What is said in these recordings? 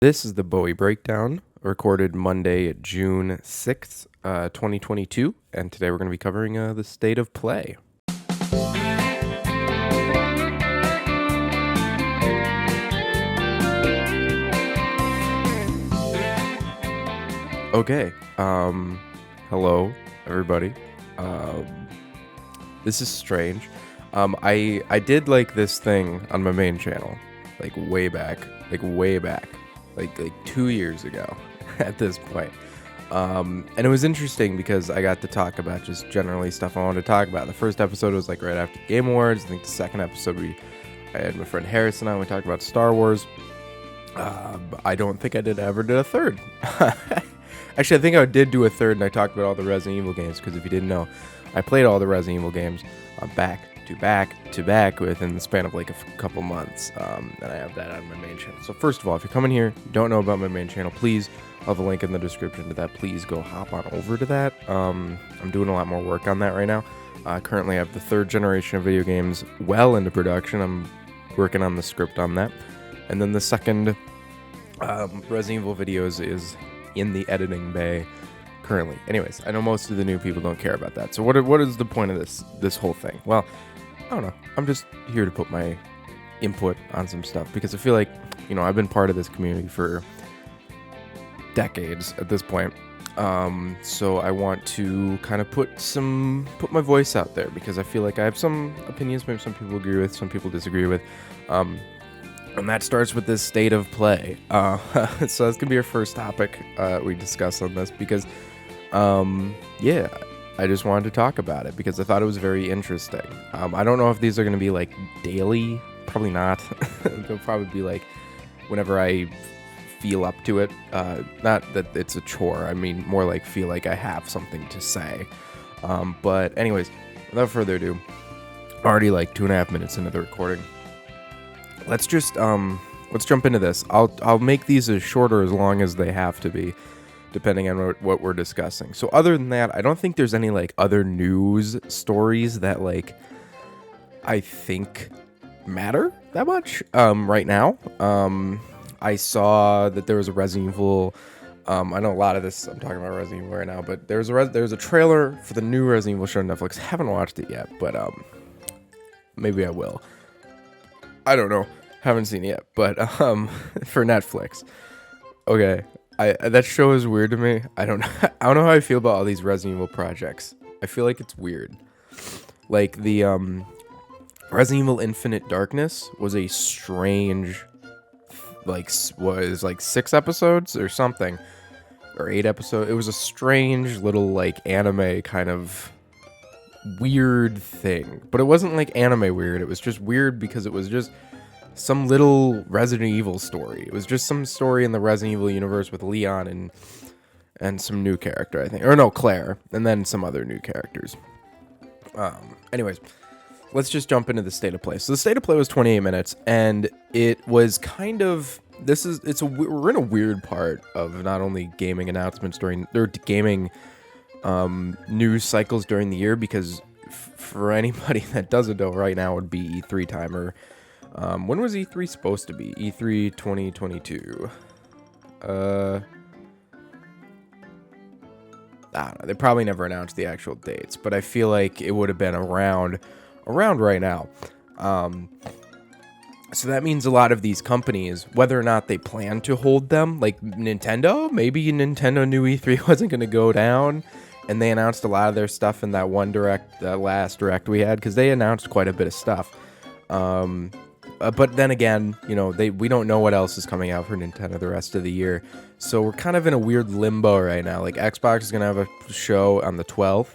This is the Buwwy Breakdown, recorded Monday, June 6th, 2022, and today we're going to be covering the state of play. Okay, hello, everybody. This is strange. I did like this thing on my main channel, like way back, like 2 years ago at this point. And it was interesting because I got to talk about just generally stuff I wanted to talk about. The first episode was like right after Game Awards. I think the second episode I had my friend Harrison on. We talked about Star Wars. I don't think I ever did a third. Actually, I think I did do a third, and I talked about all the Resident Evil games, because if you didn't know, I played all the Resident Evil games back to back within the span of like a couple months, and I have that on my main channel. So first of all, if you're coming here, you don't know about my main channel, please, I'll have a link in the description to that. Please go hop on over to that. I'm doing a lot more work on that right now. Currently, I have the third generation of video games well into production. I'm working on the script on that. And then the second Resident Evil videos is in the editing bay currently. Anyways, I know most of the new people don't care about that. So what is the point of this whole thing? Well, I don't know. I'm just here to put my input on some stuff because I feel like, I've been part of this community for decades at this point. So I want to kind of put my voice out there because I feel like I have some opinions maybe some people agree with, some people disagree with. And that starts with this state of play. So that's going to be our first topic we discuss on this because, I just wanted to talk about it because I thought it was very interesting. I don't know if these are going to be like daily. Probably not. They'll probably be like whenever I feel up to it. Not that it's a chore. I mean, more like feel like I have something to say. But anyways, without further ado, already like 2.5 minutes into the recording. Let's jump into this. I'll make these as short or as long as they have to be, depending on what we're discussing. So other than that, I don't think there's any like other news stories that like I think matter that much right now. I saw that there was a Resident Evil. I know a lot of this. I'm talking about Resident Evil right now, but there's a trailer for the new Resident Evil show on Netflix. Haven't watched it yet, but maybe I will. I don't know. Haven't seen it yet, but for Netflix. Okay. That show is weird to me. I don't know. I don't know how I feel about all these Resident Evil projects. I feel like it's weird. Like the Resident Evil Infinite Darkness was a strange was like 6 episodes or something, or 8 episodes. It was a strange little like anime kind of weird thing, but it wasn't like anime weird. It was just weird because it was just some little Resident Evil story. It was just some story in the Resident Evil universe with Leon and some new character, I think, or no, Claire, and then some other new characters. Anyways, let's just jump into the state of play. So the state of play was 28 minutes, and it was kind of we're in a weird part of not only gaming announcements gaming news cycles during the year, because for anybody that doesn't know, right now would be E3 timer. When was E3 supposed to be? E3 2022. I don't know. They probably never announced the actual dates, but I feel like it would have been around right now. So that means a lot of these companies, whether or not they plan to hold them, like Nintendo, maybe Nintendo knew E3 wasn't going to go down, and they announced a lot of their stuff in that last direct we had, because they announced quite a bit of stuff. But then again, we don't know what else is coming out for Nintendo the rest of the year. So we're kind of in a weird limbo right now. Like Xbox is going to have a show on the 12th.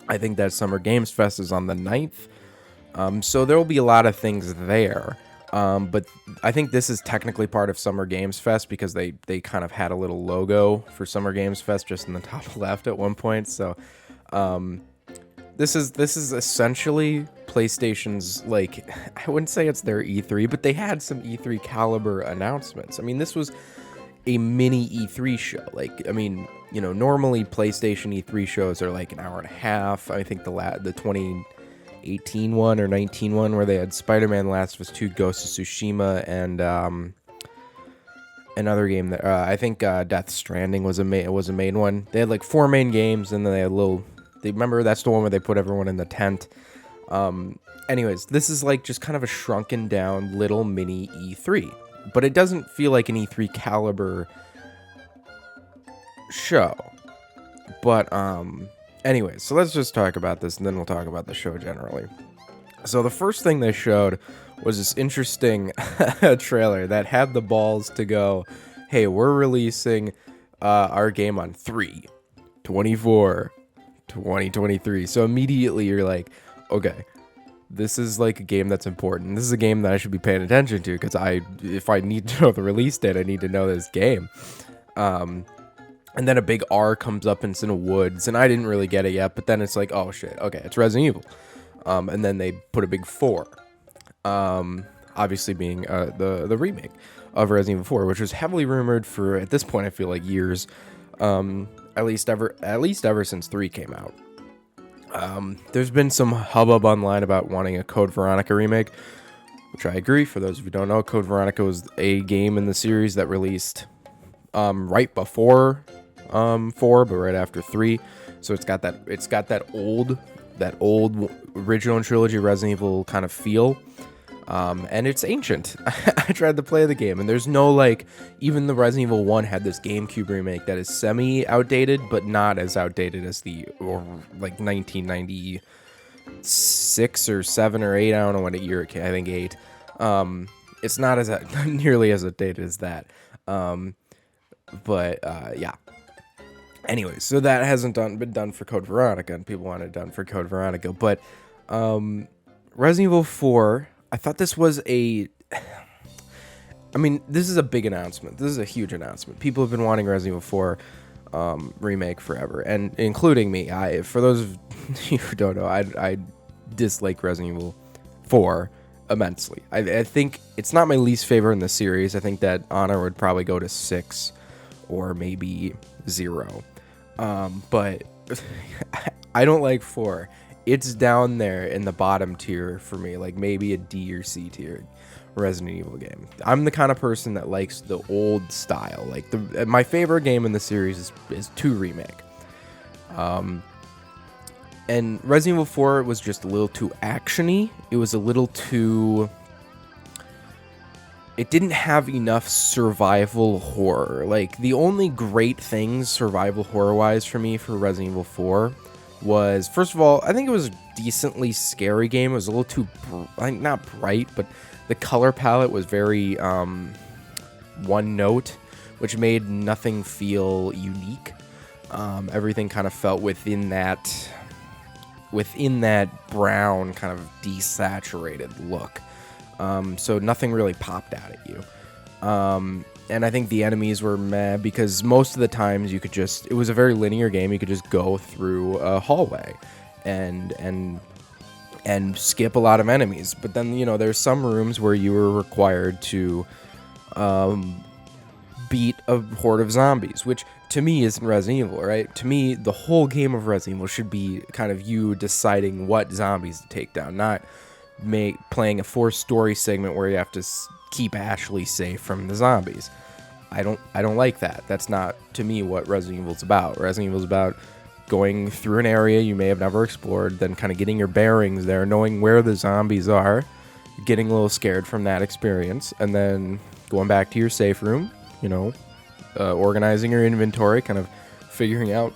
I think that Summer Games Fest is on the 9th. So there will be a lot of things there. But I think this is technically part of Summer Games Fest because they kind of had a little logo for Summer Games Fest just in the top left at one point. So this is essentially PlayStation's, like, I wouldn't say it's their E3, but they had some E3 caliber announcements. I mean, this was a mini E3 show. Like, I mean, normally PlayStation E3 shows are like an hour and a half. I think the 2018 one or 19 one where they had Spider-Man, Last of Us 2, Ghost of Tsushima, and another game that I think Death Stranding was a main one. They had like 4 main games, and then they had remember that's the one where they put everyone in the tent. Anyways, this is like just kind of a shrunken down little mini E3, but it doesn't feel like an E3 caliber show. But anyways, so let's just talk about this, and then we'll talk about the show generally. So the first thing they showed was this interesting trailer that had the balls to go, hey, we're releasing our game on 3/24/2023. So immediately you're like, okay, this is like a game that's important. This is a game that I should be paying attention to, because if I need to know the release date, I need to know this game. And then a big R comes up and it's in the woods, and I didn't really get it yet, but then it's like, oh shit, okay, it's Resident Evil. And then they put a big 4. Obviously being the remake of Resident Evil 4, which was heavily rumored for, at this point, I feel like years, at least ever since 3 came out. There's been some hubbub online about wanting a Code Veronica remake, which I agree. For those of you who don't know, Code Veronica was a game in the series that released right before 4, but right after 3. So it's got that old original trilogy Resident Evil kind of feel. And it's ancient. I tried to play the game, and there's no, like, even the Resident Evil 1 had this GameCube remake that is semi-outdated, but not as outdated as or 1996 or 7 or 8, I don't know what year it came, I think 8. It's not nearly as outdated as that. Yeah. Anyways, so that hasn't been done for Code Veronica, and people want it done for Code Veronica, but Resident Evil 4... I thought this was this is a big announcement. This is a huge announcement. People have been wanting Resident Evil 4 remake forever, and including me. For those of you who don't know, I dislike Resident Evil 4 immensely. I think it's not my least favorite in the series. I think that honor would probably go to 6 or maybe 0. But I don't like 4. It's down there in the bottom tier for me, like maybe a D or C tier Resident Evil game. I'm the kind of person that likes the old style. Like my favorite game in the series is 2 Remake. And Resident Evil 4 was just a little too actiony. It was a little too... It didn't have enough survival horror. Like, the only great things survival horror-wise for me for Resident Evil 4 was, first of all, I think it was a decently scary game. It was a little too, not bright, but the color palette was very one note, which made nothing feel unique. Everything kind of felt within that brown kind of desaturated look. So nothing really popped out at you. And I think the enemies were meh, because most of the times it was a very linear game. You could just go through a hallway and skip a lot of enemies. But then, there's some rooms where you were required to beat a horde of zombies, which to me isn't Resident Evil, right? To me, the whole game of Resident Evil should be kind of you deciding what zombies to take down, not playing a 4-story segment where you have to keep Ashley safe from the zombies. I don't like that. That's not, to me, what Resident Evil's about. Resident Evil's about going through an area you may have never explored, then kind of getting your bearings there, knowing where the zombies are, getting a little scared from that experience, and then going back to your safe room, organizing your inventory, kind of figuring out,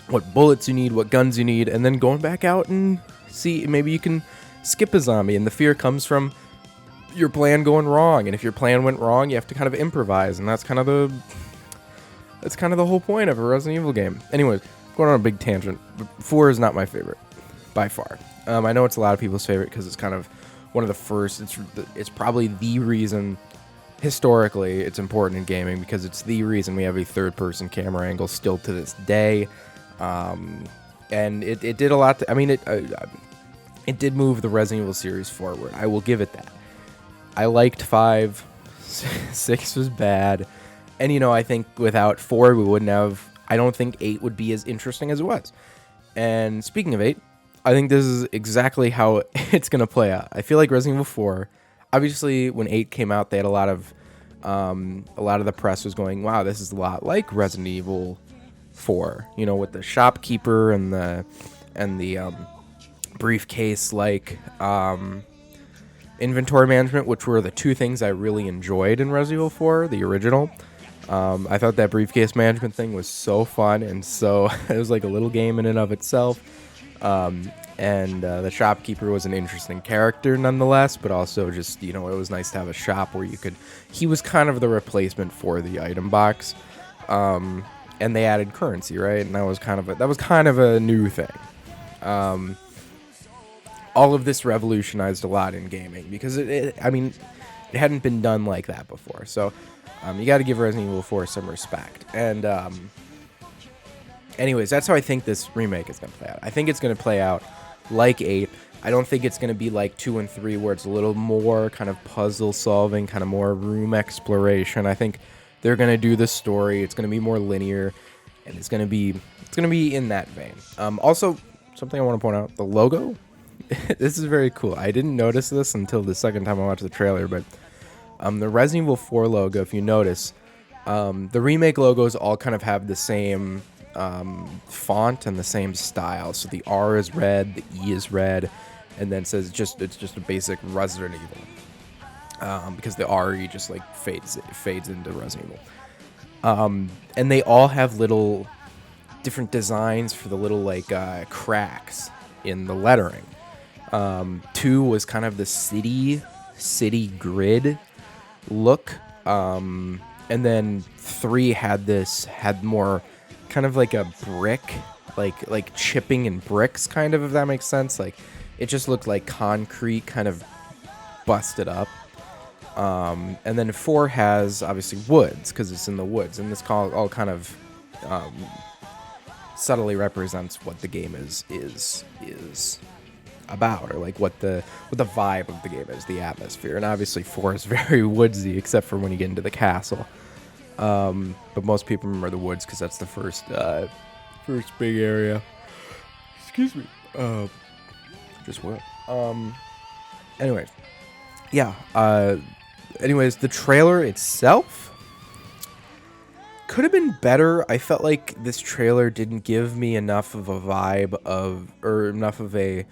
what bullets you need, what guns you need, and then going back out and see, maybe you can skip a zombie, and the fear comes from your plan going wrong, and if your plan went wrong, you have to kind of improvise, and that's kind of the whole point of a Resident Evil game. Anyways, going on a big tangent, 4 is not my favorite, by far. I know it's a lot of people's favorite because it's kind of one of the first, it's probably the reason, historically, it's important in gaming, because it's the reason we have a third-person camera angle still to this day. And it did a lot. It did move the Resident Evil series forward. I will give it that. I liked 5. 6 was bad. And, I think without 4, we wouldn't have... I don't think 8 would be as interesting as it was. And speaking of 8, I think this is exactly how it's going to play out. I feel like Resident Evil 4... Obviously, when 8 came out, they had a lot of A lot of the press was going, wow, this is a lot like Resident Evil 4, with the shopkeeper and the briefcase like inventory management, which were the two things I really enjoyed in Resident Evil 4, the original. I thought that briefcase management thing was so fun, and so it was like a little game in and of itself. And the shopkeeper was an interesting character nonetheless, but also just, it was nice to have a shop where he was kind of the replacement for the item box. And they added currency, right? And that was kind of a new thing. All of this revolutionized a lot in gaming because it hadn't been done like that before. So you got to give Resident Evil 4 some respect. And anyways, that's how I think this remake is going to play out. I think it's going to play out like 8. I don't think it's going to be like 2 and 3 where it's a little more kind of puzzle solving, kind of more room exploration. I think they're going to do the story. It's going to be more linear, and it's going to be in that vein. Also, something I want to point out, the logo. This is very cool. I didn't notice this until the second time I watched the trailer, but the Resident Evil 4 logo, if you notice, the remake logos all kind of have the same font and the same style. So the R is red, the E is red, and then it says it's just a basic Resident Evil. Because the RE just like fades into Resident Evil. And they all have little different designs for the little like cracks in the lettering. 2 was kind of the city grid look. And then 3 had more kind of like a brick, like chipping in bricks kind of, if that makes sense. Like it just looked like concrete kind of busted up. And then 4 has obviously woods because it's in the woods, and this all kind of subtly represents what the game is about, or like what the vibe of the game is, the atmosphere. And obviously 4 is very woodsy, except for when you get into the castle. But most people remember the woods because that's the first big area. Excuse me. Just what? Anyways, yeah. Anyways, the trailer itself could have been better. I felt like this trailer didn't give me enough of a vibe or enough of a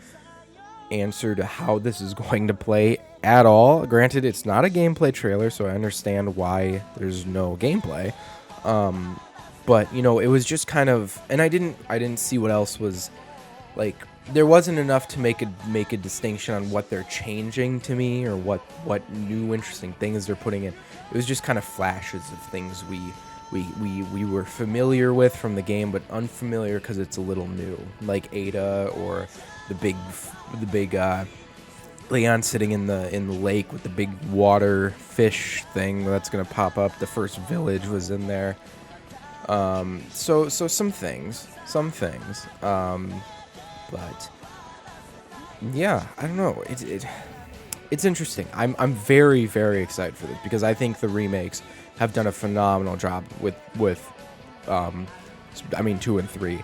answer to how this is going to play at all. Granted, it's not a gameplay trailer, so I understand why there's no gameplay. But it was just kind of, and I didn't see what else was like. There wasn't enough to make a distinction on what they're changing to me, or what new interesting things they're putting in. It was just kind of flashes of things we were familiar with from the game, but unfamiliar because it's a little new, like Ada, or the big Leon sitting in the lake with the big water fish thing that's gonna pop up. The first village was in there. So some things. But yeah, I don't know. It's interesting. I'm very, very excited for this because I think the remakes have done a phenomenal job with 2 and 3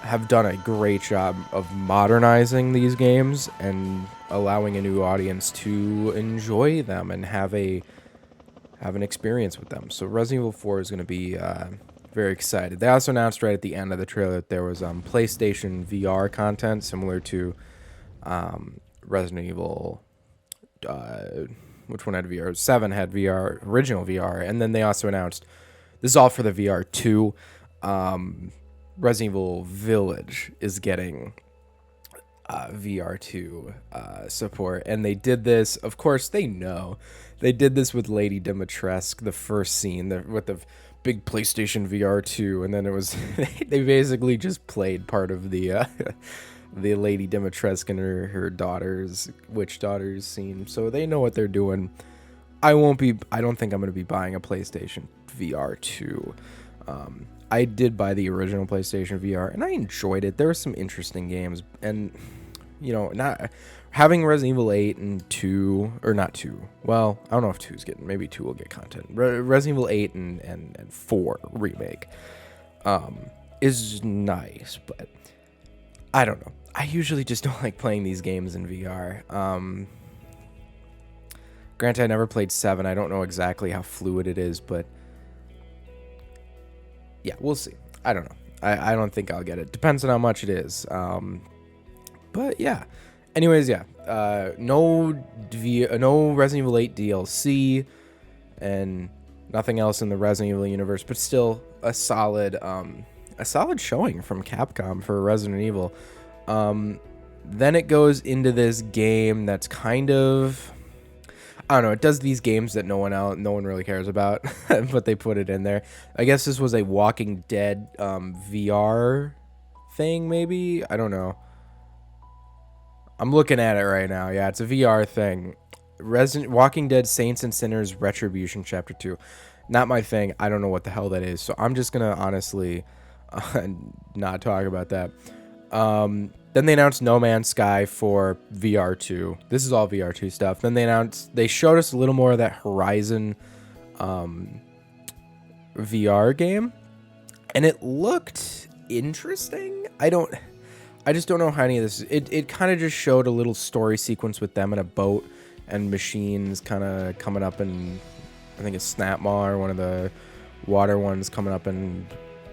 have done a great job of modernizing these games and allowing a new audience to enjoy them and have an experience with them. So Resident Evil 4 is going to be very excited. They also announced right at the end of the trailer that there was PlayStation VR content similar to Resident Evil. Which one had VR? 7 had VR, original VR, and then they also announced this is all for the VR 2. Resident Evil Village is getting VR 2 support, and they did this. Of course, they did this with Lady Dimitrescu, the first scene with the big PlayStation VR 2, and then it was they basically just played part of the Lady Dimitrescu and her witch daughters scene, so they know what they're doing. I don't think I'm going to be buying a PlayStation VR 2. I did buy the original PlayStation VR, and I enjoyed it. There were some interesting games, and not having Resident Evil 8 and 2, or not 2. Well, I don't know if 2's getting. Maybe 2 will get content. Resident Evil 8 and 4 remake is nice, but I don't know. I usually just don't like playing these games in VR. Granted, I never played 7. I don't know exactly how fluid it is, but yeah, we'll see. I don't know. I don't think I'll get it. Depends on how much it is. But yeah. Anyways, yeah. No Resident Evil 8 DLC and nothing else in the Resident Evil universe, but still a solid showing from Capcom for Resident Evil. Then it goes into this game that's kind of, I don't know, it does these games that no one really cares about, but they put it in there. I guess this was a Walking Dead VR thing, maybe? I don't know. I'm looking at it right now. Yeah, it's a VR thing. Walking Dead Saints and Sinners Retribution Chapter 2. Not my thing. I don't know what the hell that is, so I'm just going to honestly not talk about that. Then they announced No Man's Sky for VR2. This is all VR2 stuff. Then they showed us a little more of that Horizon VR game, and it looked interesting. I just don't know how any of this. It kind of just showed a little story sequence with them in a boat and machines kind of coming up, and I think it's Snapmaw or one of the water ones coming up and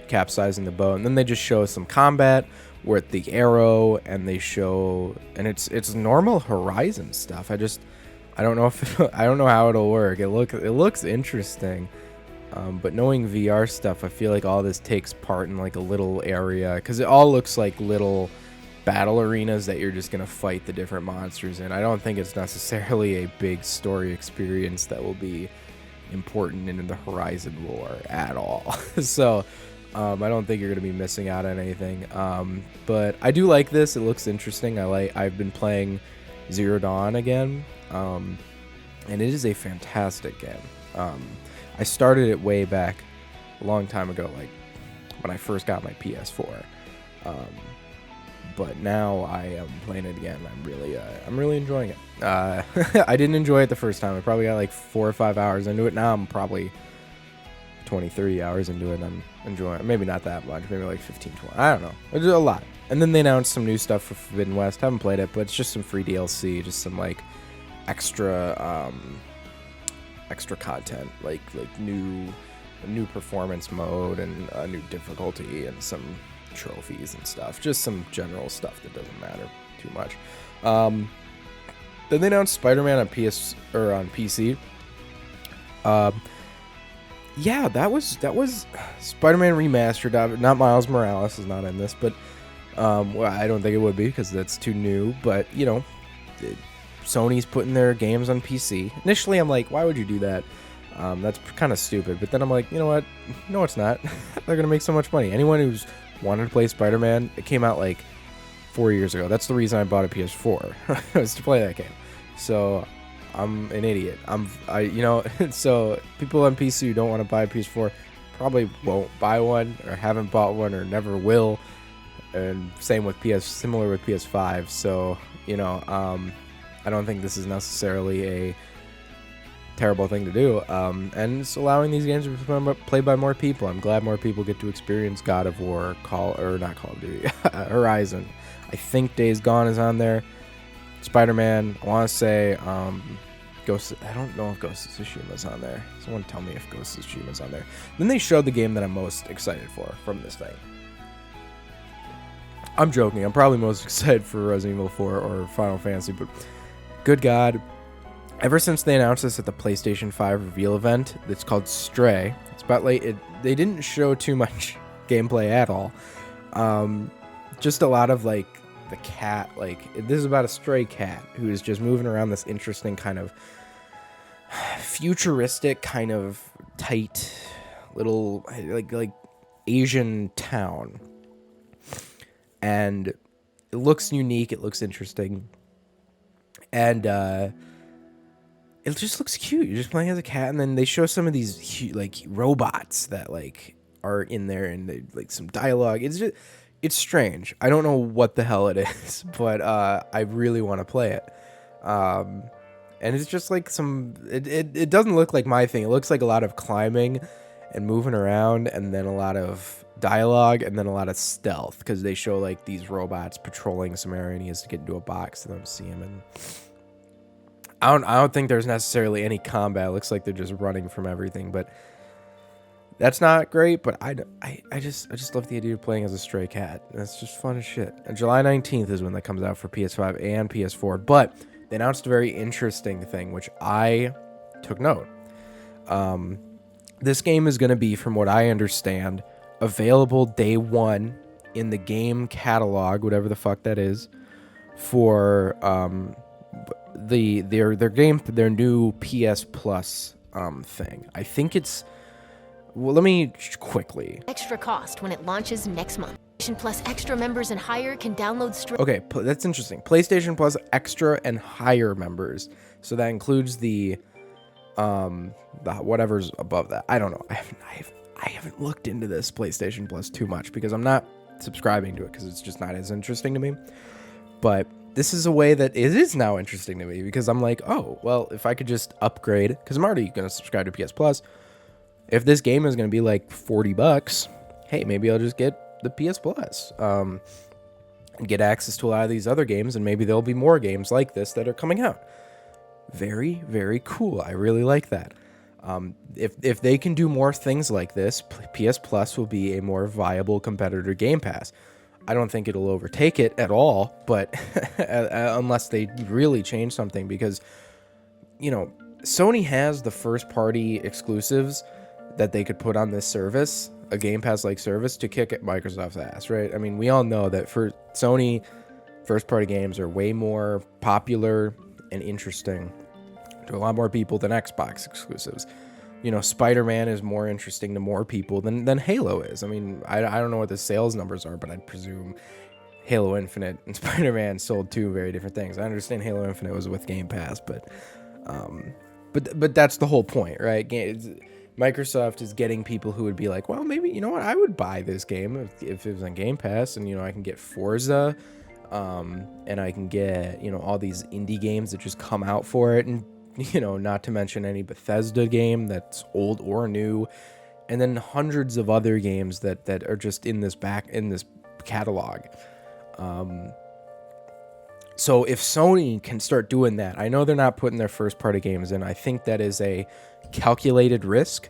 capsizing the boat. And then they just show some combat with the arrow, and they show, and it's normal Horizon stuff. I don't know if I don't know how it'll work. It looks interesting. But knowing VR stuff, I feel like all this takes part in like a little area, because it all looks like little battle arenas that you're just going to fight the different monsters in. I don't think it's necessarily a big story experience that will be important in the Horizon lore at all. So I don't think you're going to be missing out on anything. But I do like this. It looks interesting. I've been playing Zero Dawn again, and it is a fantastic game. I started it way back a long time ago, like when I first got my PS4. But now I am playing it again. I'm really enjoying it. I didn't enjoy it the first time. I probably got like 4 or 5 hours into it. Now I'm probably 20, 30 hours into it. I'm enjoying it. Maybe not that much. Maybe like 15, 20. I don't know. It's a lot. And then they announced some new stuff for Forbidden West. Haven't played it, but it's just some free DLC, just some like extra content, like new performance mode and a new difficulty and some trophies and stuff, just some general stuff that doesn't matter too much. Then they announced Spider-Man on PC. Yeah, that was Spider-Man Remastered. Not Miles Morales is not in this, but well, I don't think it would be because that's too new. But you know, Sony's putting their games on PC. Initially, I'm like, why would you do that? That's kind of stupid. But then I'm like, you know what? No, it's not. They're gonna make so much money. Anyone who's wanted to play Spider-Man, it came out like 4 years ago. That's the reason I bought a PS4 was to play that game. So I'm an idiot. So people on PC who don't want to buy a PS4 probably won't buy one or haven't bought one or never will. And same with similar with PS5. So, you know, I don't think this is necessarily a terrible thing to do, and it's allowing these games to be played by more people. I'm glad more people get to experience God of War, not Call of Duty, Horizon. I think Days Gone is on there. Spider-Man, I want to say, I don't know if Ghost of Tsushima is on there. Someone tell me if Ghost of Tsushima is on there. Then they showed the game that I'm most excited for from this thing. I'm joking. I'm probably most excited for Resident Evil 4 or Final Fantasy, but good God. Ever since they announced this at the PlayStation 5 reveal event, it's called Stray. It's about they didn't show too much gameplay at all. Just a lot of like the cat, like this is about a stray cat who is just moving around this interesting kind of futuristic kind of tight little like Asian town. And it looks unique, it looks interesting. And it just looks cute. You're just playing as a cat, and then they show some of these like robots that like are in there, and they, like some dialogue. It's strange. I don't know what the hell it is, but I really want to play it. And it's just like it doesn't look like my thing. It looks like a lot of climbing and moving around, and then a lot of dialogue, and then a lot of stealth, because they show like these robots patrolling some area, and he has to get into a box to them see him. And I don't think there's necessarily any combat. It looks like they're just running from everything, but that's not great. But I just love the idea of playing as a stray cat. That's just fun as shit. And July 19th is when that comes out for PS5 and PS4. But they announced a very interesting thing, which I took note. This game is going to be, from what I understand, available day one in the game catalog, whatever the fuck that is, for their new PS Plus thing. I think it's, well, let me quickly. Extra cost when it launches next month. PlayStation Plus Extra members and higher can download Okay, that's interesting. PlayStation Plus Extra and higher members. So that includes the whatever's above that. I don't know. I haven't looked into this PlayStation Plus too much because I'm not subscribing to it because it's just not as interesting to me. But this is a way that it is now interesting to me because I'm like, oh, well, if I could just upgrade, because I'm already going to subscribe to PS Plus. If this game is going to be like $40, hey, maybe I'll just get the PS Plus and get access to a lot of these other games, and maybe there'll be more games like this that are coming out. Very, very cool. I really like that. If they can do more things like this, PS Plus will be a more viable competitor to Game Pass. I don't think it'll overtake it at all, but unless they really change something, because, you know, Sony has the first-party exclusives that they could put on this service, a Game Pass-like service, to kick at Microsoft's ass, right? I mean, we all know that for Sony, first-party games are way more popular and interesting to a lot more people than Xbox exclusives. You know, Spider-Man is more interesting to more people than Halo is. I mean, I don't know what the sales numbers are, but I'd presume Halo Infinite and Spider-Man sold two very different things. I understand Halo Infinite was with Game Pass, but that's the whole point, right? Microsoft is getting people who would be like, well, maybe, you know what, I would buy this game if it was on Game Pass, and, you know, I can get Forza, and I can get, you know, all these indie games that just come out for it, and, you know, not to mention any Bethesda game that's old or new, and then hundreds of other games that are just in this catalog. So if Sony can start doing that, I know they're not putting their first-party games in. I think that is a calculated risk.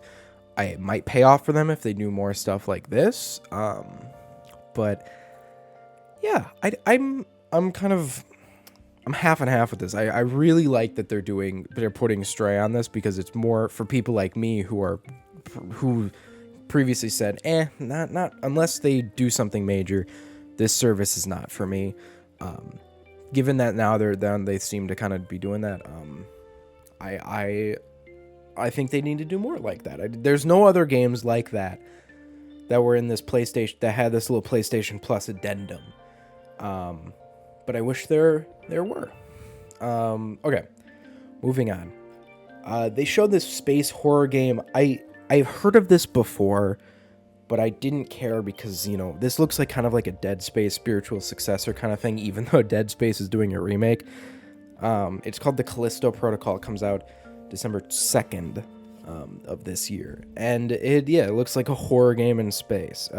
It might pay off for them if they do more stuff like this. But yeah, I'm half and half with this. I really like that they're putting Stray on this, because it's more for people like me who previously said, not unless they do something major, this service is not for me. Given that now they seem to kind of be doing that, I think they need to do more like that. There's no other games like that were in this PlayStation, that had this little PlayStation Plus addendum. But I wish there were. Okay, moving on. They showed this space horror game. I've heard of this before, but I didn't care because, you know, this looks like kind of like a Dead Space spiritual successor kind of thing, even though Dead Space is doing a remake. It's called the Callisto Protocol. It comes out December 2nd of this year. And it looks like a horror game in space.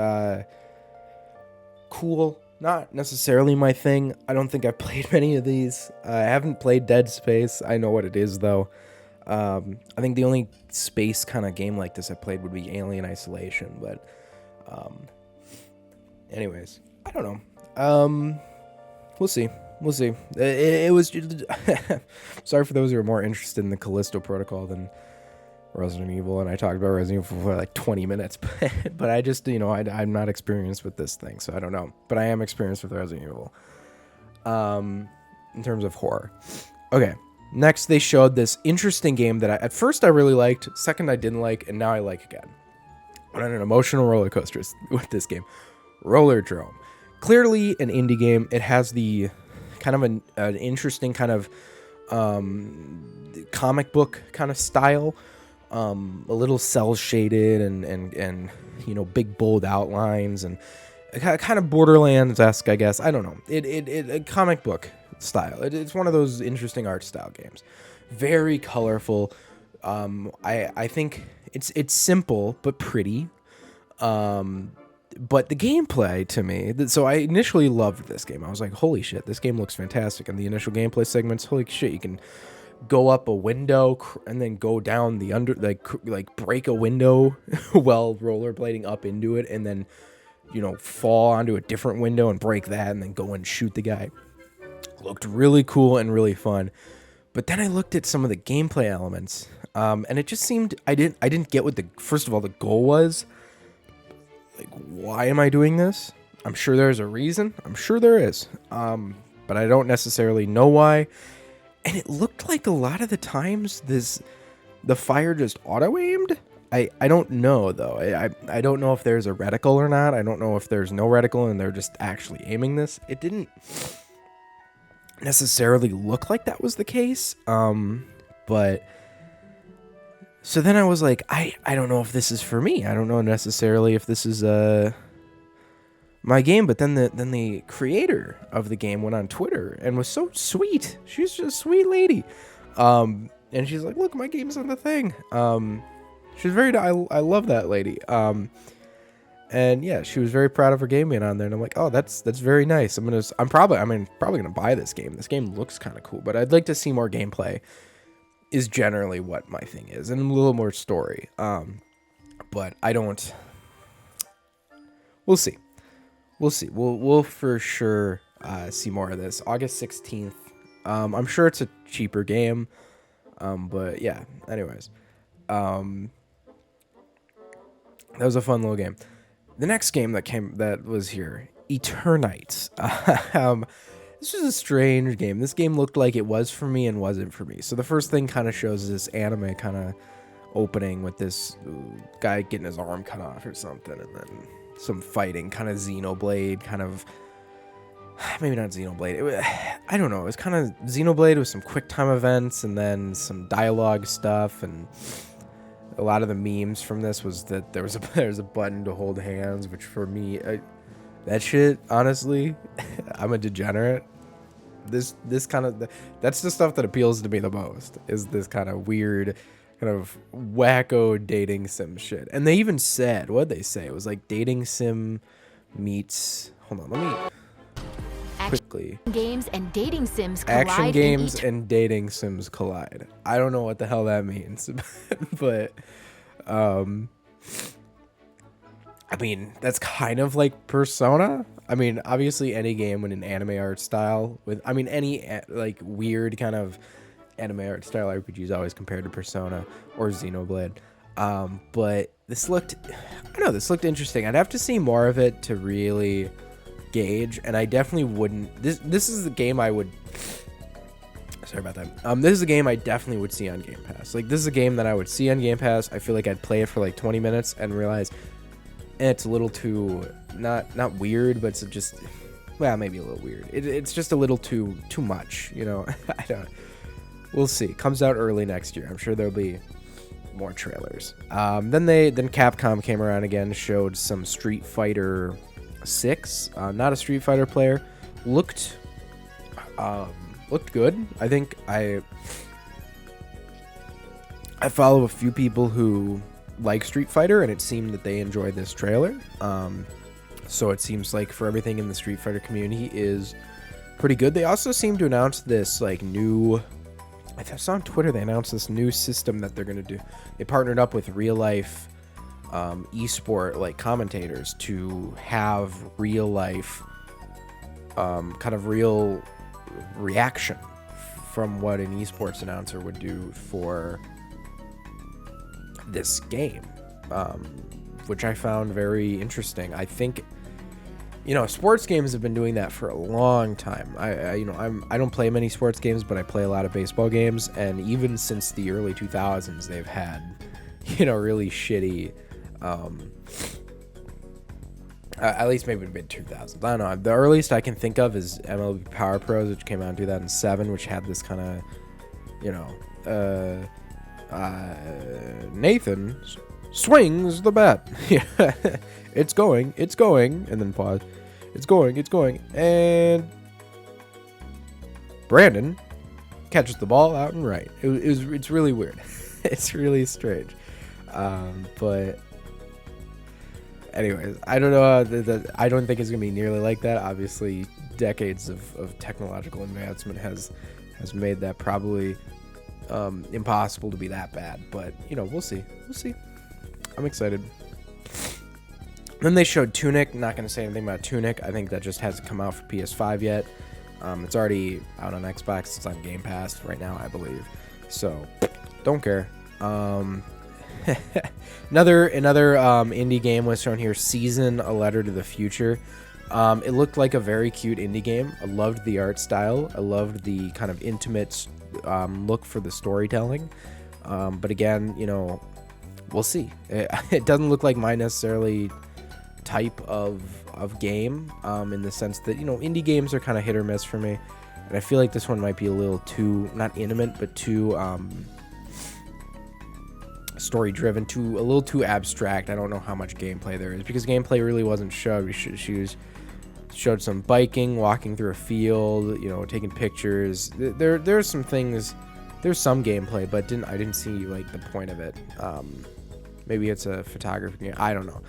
Cool. Not necessarily my thing. I don't think I've played many of these. I haven't played Dead Space. I know what it is, though. I think the only space kind of game like this I played would be Alien Isolation, but anyways, I don't know. We'll see. It was sorry for those who are more interested in the Callisto Protocol than Resident Evil, and I talked about Resident Evil for like 20 minutes, but I just, you know, I'm not experienced with this thing, so I don't know, but I am experienced with Resident Evil in terms of horror. Okay. Next, they showed this interesting game that at first I really liked, second I didn't like, and now I like again. Went on an emotional roller coaster with this game. Rollerdrome. Clearly an indie game. It has the kind of an interesting kind of comic book kind of style. A little cel shaded and you know, big bold outlines and kind of Borderlands-esque, I guess. I don't know. It comic book style. It's one of those interesting art style games. Very colorful. I think it's simple but pretty. But the gameplay to me, so I initially loved this game. I was like, holy shit, this game looks fantastic. And the initial gameplay segments, holy shit, you can go up a window and then go down the like break a window while rollerblading up into it, and then, fall onto a different window and break that, and then go and shoot the guy. Looked really cool and really fun. But then I looked at some of the gameplay elements, and it just seemed I didn't get what first of all the goal was. Like, why am I doing this? I'm sure there's a reason. I'm sure there is. But I don't necessarily know why. And it looked like a lot of the times the fire just auto-aimed. I don't know, though. I don't know if there's a reticle or not. I don't know if there's no reticle and they're just actually aiming this. It didn't necessarily look like that was the case. But so then I was like, I don't know if this is for me. I don't know necessarily if this is my game. But then the creator of the game went on Twitter and was so sweet. She's just a sweet lady. And she's like, look, my game's on the thing. She's I love that lady. And yeah, she was very proud of her game being on there, and I'm like, oh, that's very nice. I'm probably gonna buy this game. This game looks kind of cool, but I'd like to see more gameplay. Is generally what my thing is, and a little more story. But I don't. We'll see. We'll for sure see more of this. August 16th. I'm sure it's a cheaper game. But yeah. Anyways, that was a fun little game. The next game that was here, Eternites. This was a strange game. This game looked like it was for me and wasn't for me. So the first thing kind of shows this anime kind of opening with this guy getting his arm cut off or something, and then some fighting, kind of Xenoblade, kind of, maybe not Xenoblade. I don't know. It was kind of Xenoblade with some quick time events and then some dialogue stuff, and a lot of the memes from this was that there's a button to hold hands, which for me, that shit, honestly, I'm a degenerate. This kind of, that's the stuff that appeals to me the most, is this kind of weird, kind of wacko dating sim shit. And they even said, what'd they say? It was like dating sim meets, hold on, let me quickly. Games and dating sims collide. Action games and dating sims collide. I don't know what the hell that means, but I mean, that's kind of like Persona. I mean, obviously any game with an anime art style any like weird kind of anime art style RPG is always compared to Persona or Xenoblade. But this looked interesting. I'd have to see more of it to really gauge, and I definitely wouldn't. This is the game I would. Sorry about that. This is a game I definitely would see on Game Pass. Like, this is a game that I would see on Game Pass. I feel like I'd play it for like 20 minutes and realize it's a little too not weird, but it's just, well, maybe a little weird. It's just a little too much, you know. I don't. We'll see. Comes out early next year. I'm sure there'll be more trailers. Then Capcom came around again, showed some Street Fighter 6. Not a Street Fighter player. Looked good. I think I follow a few people who like Street Fighter, and it seemed that they enjoyed this trailer. So it seems like for everything in the Street Fighter community is pretty good. They also seem to announce this like new, I saw on Twitter they announced this new system that they're going to do. They partnered up with real life esport like commentators to have real life kind of real reaction from what an esports announcer would do for this game, which I found very interesting. I think, you know, sports games have been doing that for a long time. I don't play many sports games, but I play a lot of baseball games, and even since the early 2000s, they've had, you know, really shitty, at least maybe mid 2000s. I don't know. The earliest I can think of is MLB Power Pros, which came out in 2007, which had this kind of, you know, Nathan swings the bat. Yeah, it's going, and then pause. It's going, and Brandon catches the ball out and right. It's really weird. It's really strange. But anyways, I don't know. I don't think it's gonna be nearly like that. Obviously, decades of technological advancement has made that probably impossible to be that bad, but you know, we'll see. I'm excited. Then they showed Tunic. Not going to say anything about Tunic. I think that just hasn't come out for PS5 yet. It's already out on Xbox. It's on Game Pass right now, I believe. So, don't care. Another indie game was shown here. Season: A Letter to the Future. It looked like a very cute indie game. I loved the art style. I loved the kind of intimate look for the storytelling. But again, you know, we'll see. It doesn't look like my necessarily type of game, in the sense that, you know, indie games are kind of hit or miss for me. And I feel like this one might be a little too, not intimate, but too story driven, a little too abstract. I don't know how much gameplay there is, because gameplay really wasn't showed. She showed some biking, walking through a field, you know, taking pictures. There's some things, there's some gameplay, but I didn't see like the point of it. Maybe it's a photography game. I don't know.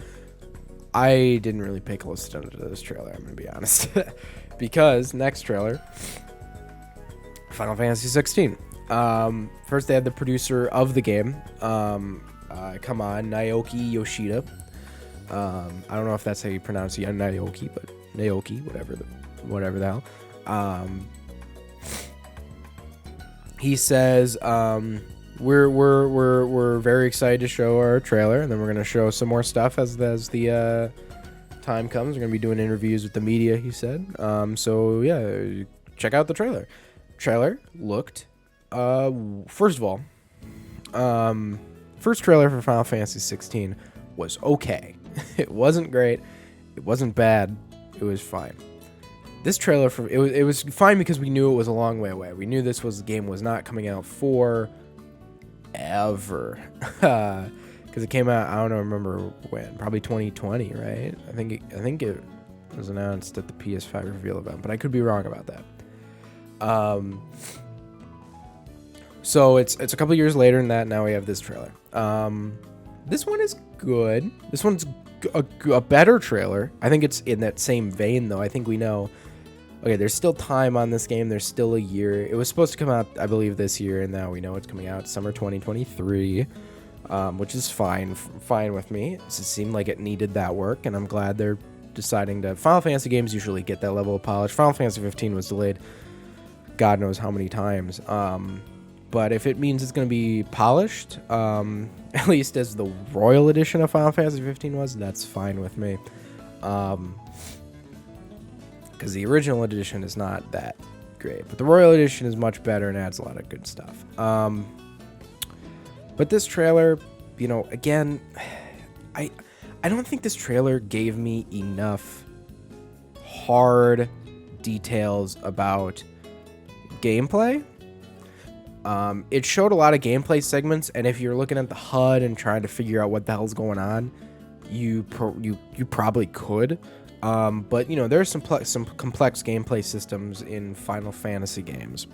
I didn't really pay close attention to this trailer, I'm gonna be honest. Because next trailer, Final Fantasy XVI. First they had the producer of the game, come on, Naoki Yoshida. I don't know if that's how you pronounce it, Naoki, but Naoki, whatever the hell. He says, we're very excited to show our trailer, and then we're gonna show some more stuff as the time comes. We're gonna be doing interviews with the media, he said. So yeah, check out the trailer. Trailer looked, first of all, first trailer for Final Fantasy 16 was okay. It wasn't great. It wasn't bad. It was fine. This trailer it was fine because we knew it was a long way away. We knew this game was not coming out for ever, because it came out, I don't remember when, probably 2020, right? I think it was announced at the PS5 reveal event, but I could be wrong about that. So it's a couple years later than that. Now we have this trailer. This one is good. This one's a better trailer. I think it's in that same vein, though. I think we know, okay, there's still time on this game. There's still a year. It was supposed to come out, I believe, this year, and now we know it's coming out summer 2023, which is fine with me. It seemed like it needed that work, and I'm glad they're deciding to. Final Fantasy games usually get that level of polish. Final Fantasy 15 was delayed God knows how many times. But if it means it's going to be polished, at least as the Royal Edition of Final Fantasy 15 was, that's fine with me. Because the original edition is not that great, but the Royal Edition is much better and adds a lot of good stuff. But this trailer, you know, again, I don't think this trailer gave me enough hard details about gameplay. It showed a lot of gameplay segments, and if you're looking at the HUD and trying to figure out what the hell's going on, you probably could. But you know, there's some complex gameplay systems in Final Fantasy games,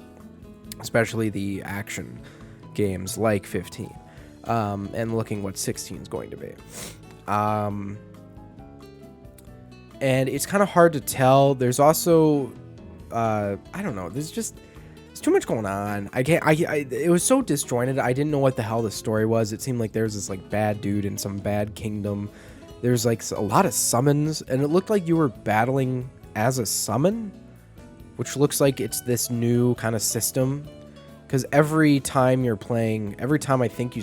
especially the action games like 15, and looking what 16 is going to be. And it's kind of hard to tell. There's also, I don't know. There's too much going on. It was so disjointed. I didn't know what the hell the story was. It seemed like there's this like bad dude in some bad kingdom. There's like a lot of summons, and it looked like you were battling as a summon, which looks like it's this new kind of system. Because every time I think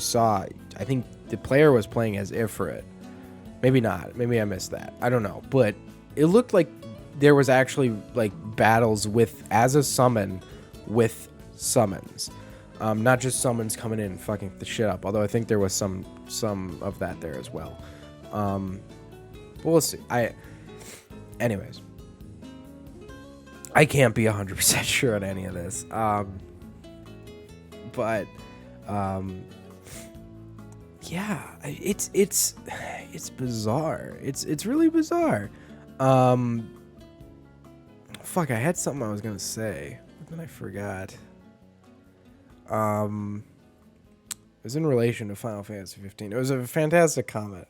the player was playing as Ifrit. Maybe not. Maybe I missed that. I don't know. But it looked like there was actually like battles as a summon with summons. Not just summons coming in and fucking the shit up. Although I think there was some of that there as well. But we'll see. Anyways, I can't be 100% sure on any of this. But yeah, it's bizarre. It's really bizarre. Fuck, I had something I was gonna say, but then I forgot. It was in relation to Final Fantasy 15. It was a fantastic comment.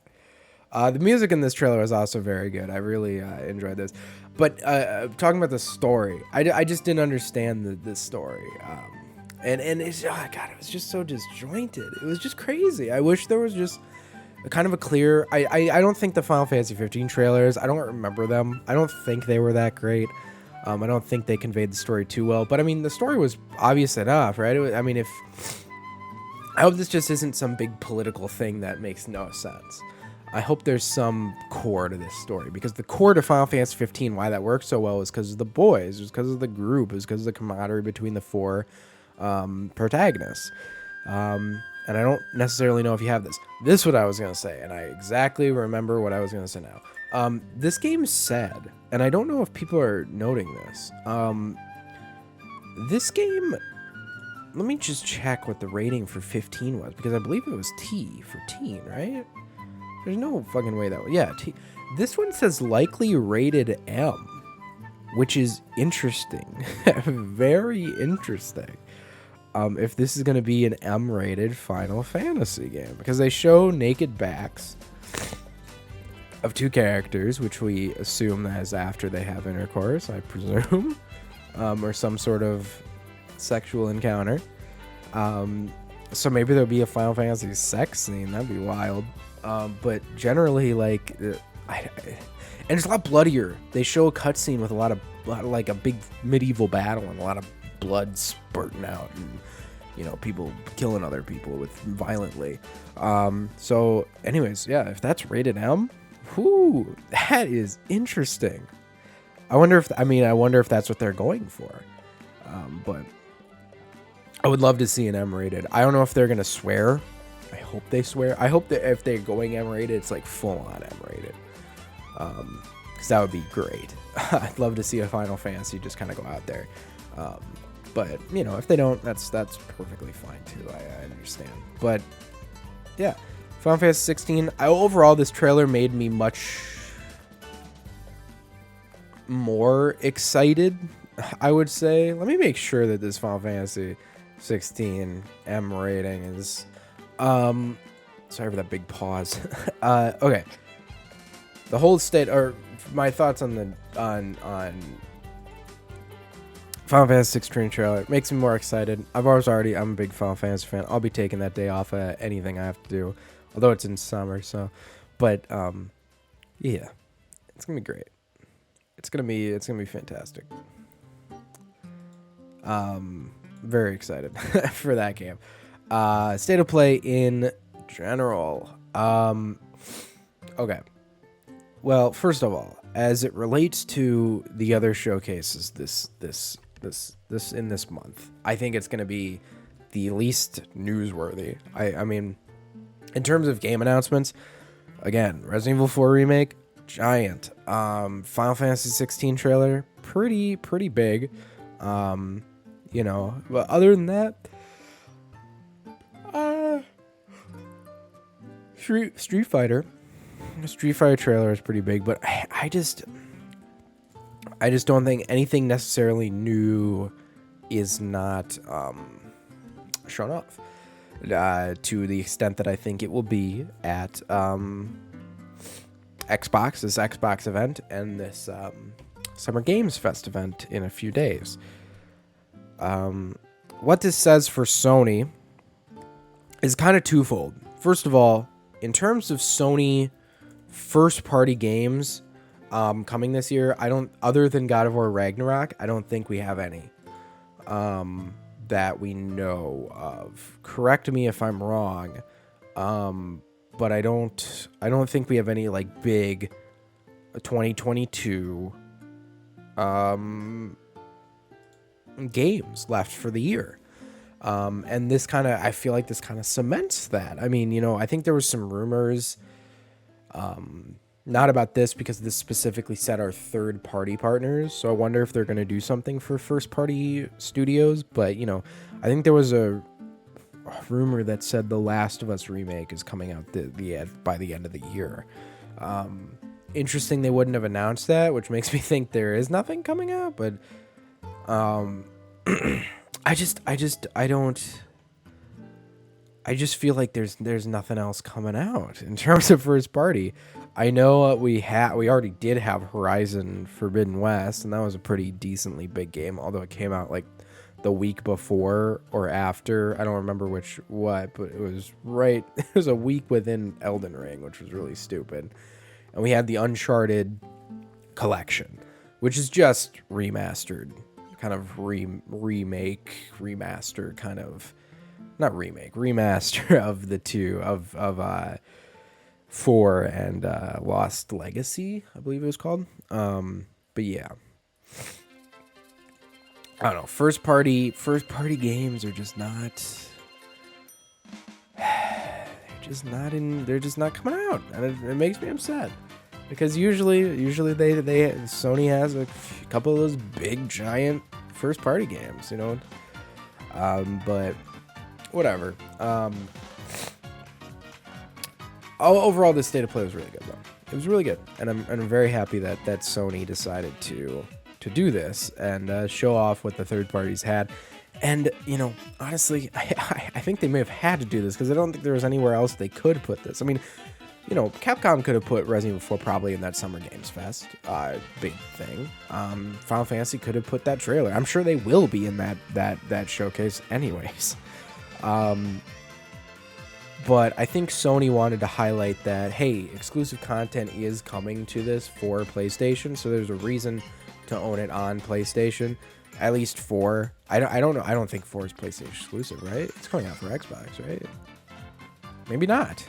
The music in this trailer was also very good. I really enjoyed this. But talking about the story, I just didn't understand the story. And it's, oh God, it was just so disjointed. It was just crazy. I wish there was just a kind of a clear, I don't think the Final Fantasy 15 trailers, I don't remember them. I don't think they were that great. I don't think they conveyed the story too well, but I mean, the story was obvious enough, right? I mean, I hope this just isn't some big political thing that makes no sense. I hope there's some core to this story, because the core to Final Fantasy 15, why that works so well, is because of the boys, is because of the group, is because of the camaraderie between the four protagonists. And I don't necessarily know if you have this. This is what I was going to say, and I exactly remember what I was going to say now. This game said, and I don't know if people are noting this, this game, let me just check what the rating for 15 was, because I believe it was T for teen, right? There's no fucking way that was, yeah, T. This one says likely rated M, which is interesting. Very interesting. If this is going to be an M-rated Final Fantasy game, because they show naked backs of two characters, which we assume that is after they have intercourse, I presume, or some sort of sexual encounter. So maybe there'll be a Final Fantasy sex scene. That'd be wild. But generally, like, and it's a lot bloodier. They show a cutscene with a lot of like a big medieval battle and a lot of blood spurting out, and you know, people killing other people with violently. So anyways, yeah, if that's rated M, whoo, that is interesting. I wonder if that's what they're going for. But I would love to see an M rated. I don't know if they're gonna swear. I hope they swear. I hope that if they're going M rated, it's like full on M rated. Because that would be great. I'd love to see a Final Fantasy just kind of go out there. But you know, if they don't, that's perfectly fine too. I understand. But yeah, Final Fantasy 16. Overall, this trailer made me much more excited, I would say. Let me make sure that this Final Fantasy 16 M rating is. Sorry for that big pause. Okay. The whole state, or my thoughts on Final Fantasy 16 trailer makes me more excited. I'm a big Final Fantasy fan. I'll be taking that day off of anything I have to do, although it's in summer. So, but yeah, it's gonna be great. It's gonna be fantastic. Very excited for that game. State of play in general. Okay. Well, first of all, as it relates to the other showcases this in this month, I think it's going to be the least newsworthy. I mean, in terms of game announcements, again, Resident Evil 4 Remake, giant. Final Fantasy 16 trailer, pretty big. You know, but other than that, Street Fighter trailer is pretty big, but I just don't think anything necessarily new is not shown off to the extent that I think it will be at this Xbox event and this Summer Games Fest event in a few days. What this says for Sony is kind of twofold. First of all, in terms of Sony first-party games coming this year, other than God of War Ragnarok, I don't think we have any that we know of. Correct me if I'm wrong, but I don't think we have any like big 2022 games left for the year. And I feel like this kind of cements that. I mean, you know, I think there was some rumors, not about this because this specifically said our third party partners. So I wonder if they're going to do something for first party studios. But, you know, I think there was a rumor that said The Last of Us remake is coming out by the end of the year. Interesting they wouldn't have announced that, which makes me think there is nothing coming out. But I just feel like there's nothing else coming out in terms of first party. I know we already did have Horizon Forbidden West, and that was a pretty decently big game, although it came out like the week before or after. I don't remember what, but it was right. It was a week within Elden Ring, which was really stupid. And we had the Uncharted collection, which is just remastered, kind of remake, remaster, kind of not remake, remaster of the two of 4 and Lost Legacy, I believe it was called. But yeah. I don't know. First party games are just not. They're just not coming out, and it makes me upset because usually Sony has a couple of those big giant first party games, you know. But whatever. Overall, this state of play was really good, though. It was really good, and I'm very happy that Sony decided to do this and show off what the third parties had. And, you know, honestly, I think they may have had to do this because I don't think there was anywhere else they could put this. I mean, you know, Capcom could have put Resident Evil 4 probably in that Summer Games Fest big thing. Final Fantasy could have put that trailer. I'm sure they will be in that showcase anyways. But I think Sony wanted to highlight that, hey, exclusive content is coming to this for PlayStation, so there's a reason to own it on PlayStation. At least 4. I don't know. I don't think 4 is PlayStation exclusive, right? It's coming out for Xbox, right? Maybe not.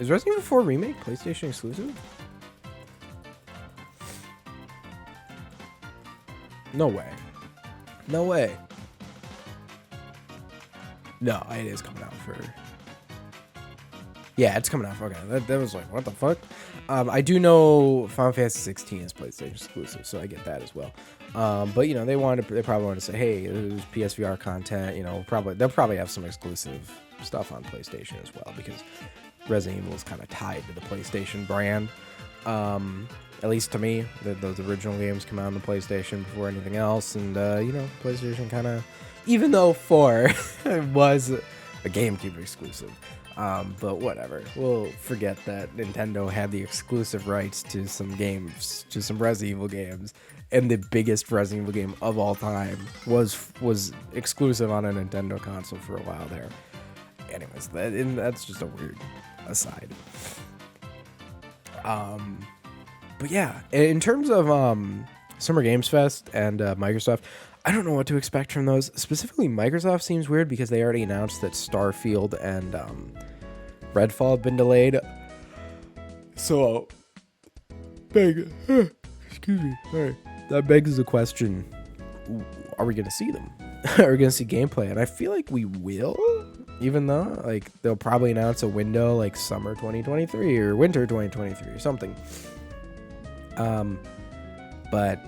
Is Resident Evil 4 Remake PlayStation exclusive? No way. No way. No, it is coming out for... Yeah, it's coming out. Okay, that was like, what the fuck? I do know Final Fantasy 16 is PlayStation exclusive, so I get that as well. But you know, they probably want to say, hey, there's PSVR content. You know, they'll probably have some exclusive stuff on PlayStation as well because Resident Evil is kind of tied to the PlayStation brand. At least to me, those original games come out on the PlayStation before anything else, and you know, PlayStation kind of, even though 4 was a GameCube exclusive. But whatever. We'll forget that Nintendo had the exclusive rights to some games, to some Resident Evil games, and the biggest Resident Evil game of all time was exclusive on a Nintendo console for a while there. Anyways, that's just a weird aside. But yeah, in terms of Summer Games Fest and Microsoft, I don't know what to expect from those. Specifically, Microsoft seems weird because they already announced that Starfield and Redfall have been delayed. So, excuse me, sorry. That begs the question, are we going to see them? Are we going to see gameplay? And I feel like we will, even though like they'll probably announce a window like summer 2023 or winter 2023 or something. But,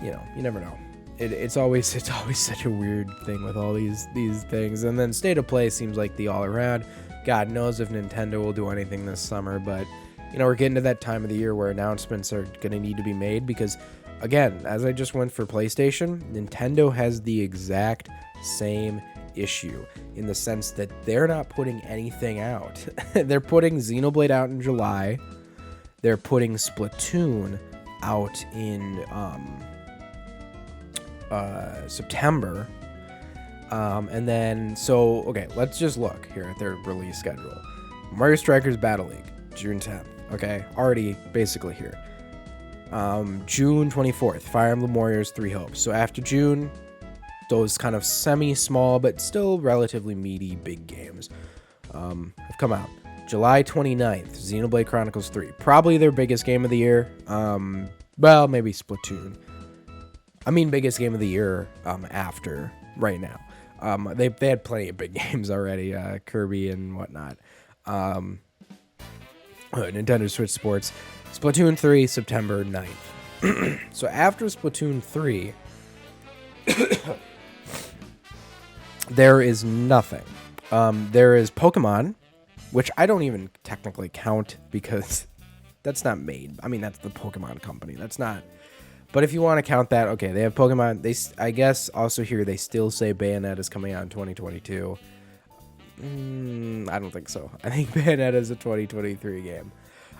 you know, you never know. It's always such a weird thing with all these things. And then State of Play seems like the all around. God knows if Nintendo will do anything this summer, but you know, we're getting to that time of the year where announcements are going to need to be made because, again, as I just went for PlayStation, Nintendo has the exact same issue in the sense that they're not putting anything out. They're putting Xenoblade out in July. They're putting Splatoon out in September. And then, so, okay, let's just look here at their release schedule. Mario Strikers Battle League, June 10th. Okay, already basically here. June 24th, Fire Emblem Warriors 3 Hopes. So after June, those kind of semi-small but still relatively meaty big games have come out. July 29th, Xenoblade Chronicles 3. Probably their biggest game of the year. Well, maybe Splatoon. I mean, biggest game of the year after right now. They had plenty of big games already, Kirby and whatnot. Nintendo Switch Sports. Splatoon 3, September 9th. So after Splatoon 3, there is nothing. There is Pokemon, which I don't even technically count because that's not made. I mean, that's the Pokemon company. That's not. But if you want to count that, okay, they have Pokemon. I guess also here they still say Bayonetta is coming out in 2022. I don't think so. I think Bayonetta is a 2023 game.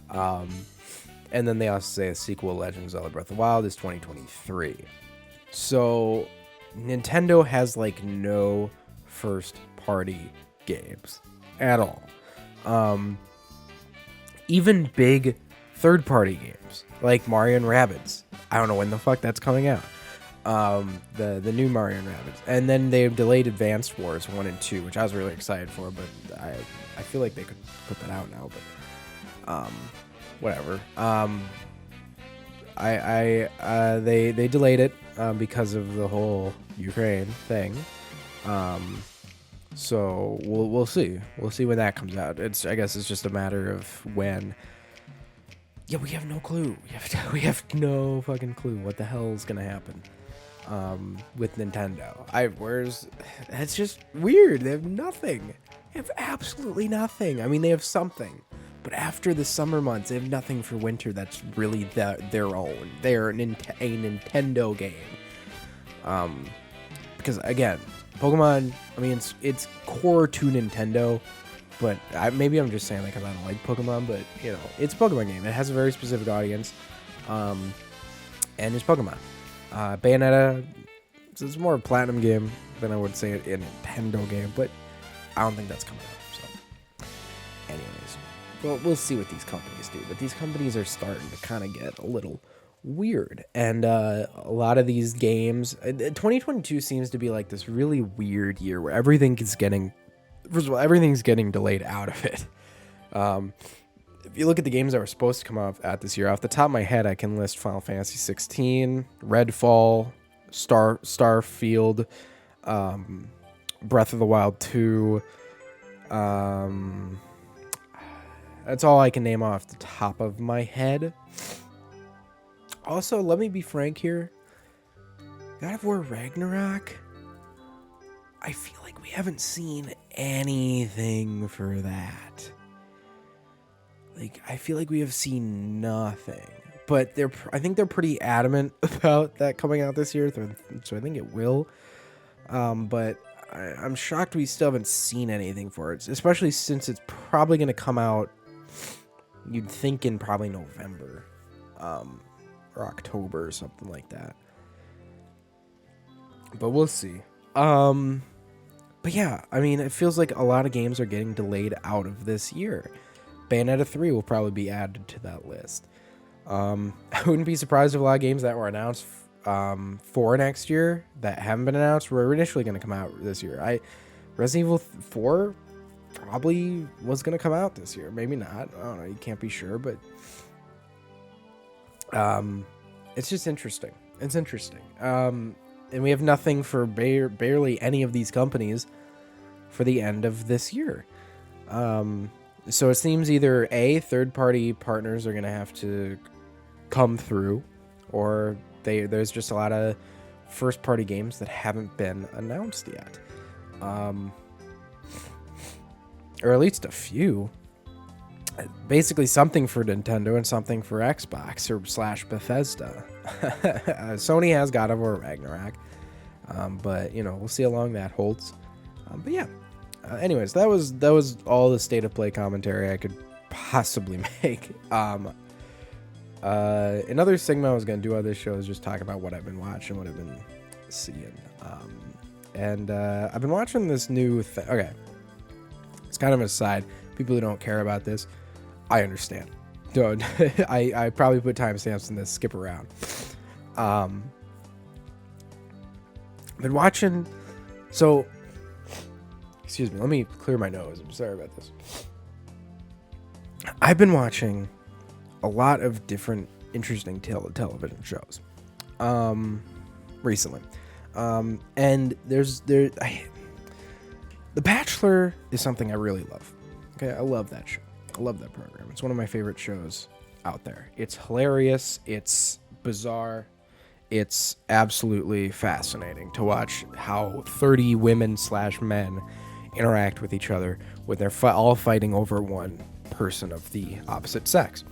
And then they also say a sequel, Legend of Zelda Breath of the Wild, is 2023. So Nintendo has like no first party games at all. Even big third party games like Mario and Rabbids. I don't know when the fuck that's coming out. The new Mario and Rabbids. And then they've delayed Advanced Wars 1 and 2, which I was really excited for, but I feel like they could put that out now, but whatever. They delayed it because of the whole Ukraine thing. So we'll see. We'll see when that comes out. I guess it's just a matter of when. Yeah, we have no clue. We have no fucking clue what the hell is gonna happen with Nintendo. It's just weird. They have nothing. They have absolutely nothing. I mean, they have something, but after the summer months, they have nothing for winter that's really their own. They're a Nintendo game. Because again, Pokemon, I mean, it's core to Nintendo, but maybe I'm just saying that because I don't like Pokemon, but, you know, it's a Pokemon game. It has a very specific audience, and it's Pokemon. Bayonetta, it's more a Platinum game than I would say a Nintendo game, but I don't think that's coming out, so. Anyways, well, we'll see what these companies do, but these companies are starting to kind of get a little weird, and a lot of these games 2022 seems to be like this really weird year where everything's getting delayed out of it. If you look at the games that were supposed to come out at this year, off the top of my head I can list Final Fantasy 16, Redfall, Starfield, Breath of the Wild 2. That's all I can name off the top of my head. Also, let me be frank here. God of War Ragnarok, I feel like we haven't seen anything for that. Like, I feel like we have seen nothing. But I think they're pretty adamant about that coming out this year, so I think it will. But I'm shocked we still haven't seen anything for it, especially since it's probably going to come out, you'd think, in probably November. Or October or something like that. But we'll see. But yeah, I mean, it feels like a lot of games are getting delayed out of this year. Bayonetta 3 will probably be added to that list. I wouldn't be surprised if a lot of games that were announced for next year that haven't been announced were initially going to come out this year. Resident Evil 4 probably was going to come out this year. Maybe not. I don't know. You can't be sure, but it's just interesting. It's interesting. And we have nothing for barely any of these companies for the end of this year. So it seems either A, third-party partners are going to have to come through, or there's just a lot of first-party games that haven't been announced yet. Or at least a few. Basically something for Nintendo and something for Xbox or / Bethesda. Sony has God of War Ragnarok. But, you know, we'll see how long that holds. But yeah. Anyways, that was all the state of play commentary I could possibly make. Another segment I was going to do on this show is just talk about what I've been watching, what I've been seeing. And I've been watching this new thing. Okay. It's kind of an aside. People who don't care about this, I understand. Don't. I probably put timestamps in this. Skip around. Been watching. So, excuse me. Let me clear my nose. I'm sorry about this. I've been watching a lot of different interesting television shows recently. And The Bachelor is something I really love. Okay, I love that show. I love that program. It's one of my favorite shows out there. It's hilarious. It's bizarre. It's absolutely fascinating to watch how 30 women / men interact with each other when they're all fighting over one person of the opposite sex.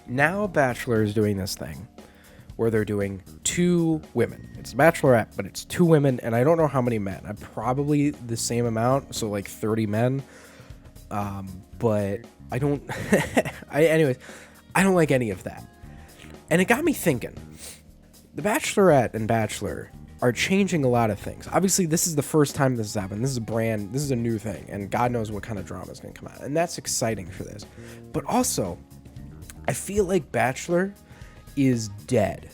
Now Bachelor is doing this thing where they're doing 2 women. It's Bachelorette, but it's 2 women, and I don't know how many men. I'm probably the same amount, so like 30 men. But I don't... Anyways, I don't like any of that. And it got me thinking, The Bachelorette and Bachelor are changing a lot of things. Obviously, this is the first time this has happened. This is a new thing, and God knows what kind of drama is going to come out. And that's exciting for this. But also, I feel like Bachelor is dead.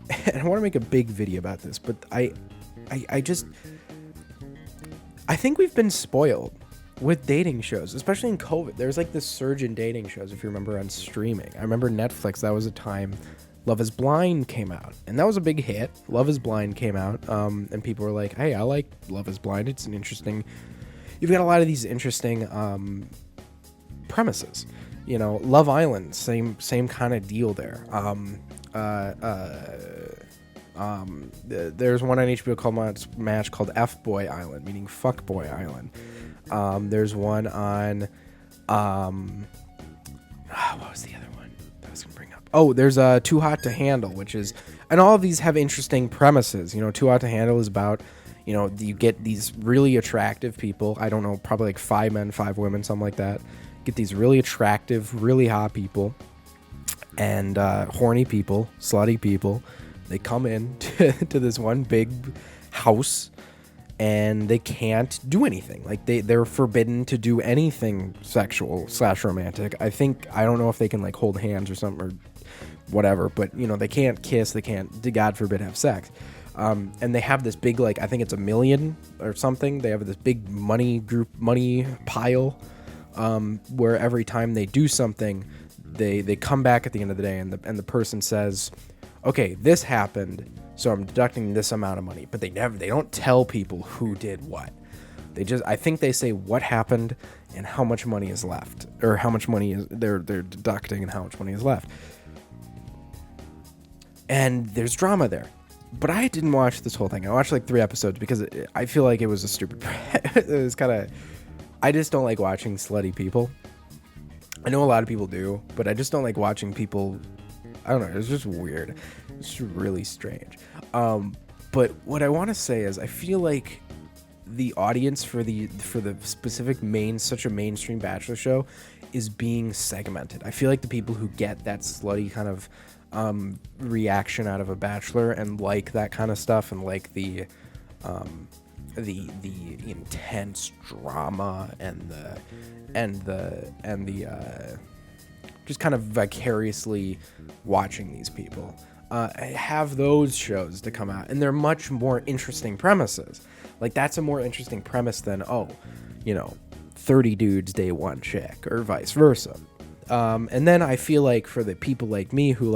And I want to make a big video about this, but I think we've been spoiled with dating shows, especially in COVID. There's like this surge in dating shows, if you remember, on streaming. I remember Netflix, that was a time Love is Blind came out, and that was a big hit. Love is Blind came out, and people were like, hey, I like Love is Blind. It's an interesting... You've got a lot of these interesting premises. You know, Love Island, same kind of deal there. There's one on HBO called Match called F-Boy Island, meaning Fuck Boy Island. There's one on, what was the other one that I was gonna bring up? Oh, there's Too Hot to Handle, which is, and all of these have interesting premises. You know, Too Hot to Handle is about, you know, you get these really attractive people. I don't know, probably like 5 men, 5 women, something like that. Get these really attractive, really hot people, and horny people, slutty people. They come in to this one big house, and they can't do anything. Like they're forbidden to do anything sexual / romantic. I don't know if they can like hold hands or something or whatever, but you know, they can't kiss, they can't, God forbid, have sex. And they have this big, like, I think it's $1 million or something. They have this big money pile, where every time they do something, they come back at the end of the day, and the person says, okay, this happened, so I'm deducting this amount of money. But they don't tell people who did what. I think they say what happened and how much money is left, or how much money is they're deducting and how much money is left. And there's drama there. But I didn't watch this whole thing. I watched like 3 episodes because I feel like it was a stupid... It was kind of... I just don't like watching slutty people. I know a lot of people do, but I just don't like watching people... I don't know, it's just weird. It's really strange. But what I want to say is I feel like the audience for the specific such a mainstream Bachelor show is being segmented. I feel like the people who get that slutty kind of reaction out of a Bachelor and like that kind of stuff and like the intense drama and the just kind of vicariously watching these people have those shows to come out, and they're much more interesting premises. Like, that's a more interesting premise than 30 dudes date 1 chick, or vice versa. And then I feel like for the people like me who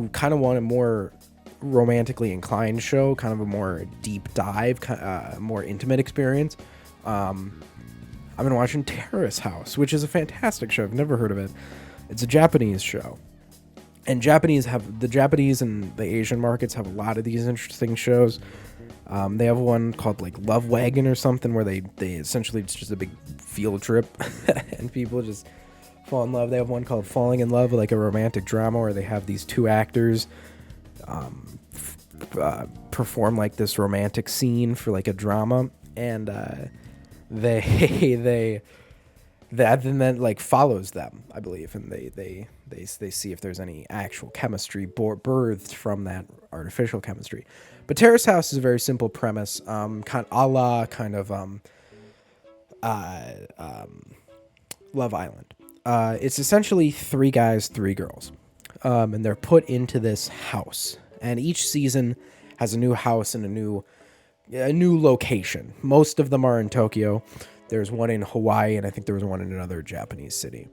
kind of want a more romantically inclined show, kind of a more deep dive, more intimate experience, I've been watching Terrace House, which is a fantastic show. I've never heard of it. It's a Japanese show. And the Japanese and the Asian markets have a lot of these interesting shows. They have one called like Love Wagon or something where they essentially, it's just a big field trip and people just fall in love. They have one called Falling in Love, like a romantic drama where they have these 2 actors perform like this romantic scene for like a drama, and that then like follows them, I believe, and they see if there's any actual chemistry birthed from that artificial chemistry. But Terrace House is a very simple premise, kind of Love Island. It's essentially 3 guys, 3 girls, and they're put into this house, and each season has a new house and a new location. Most of them are in Tokyo. There's one in Hawaii, and I think there was one in another Japanese city.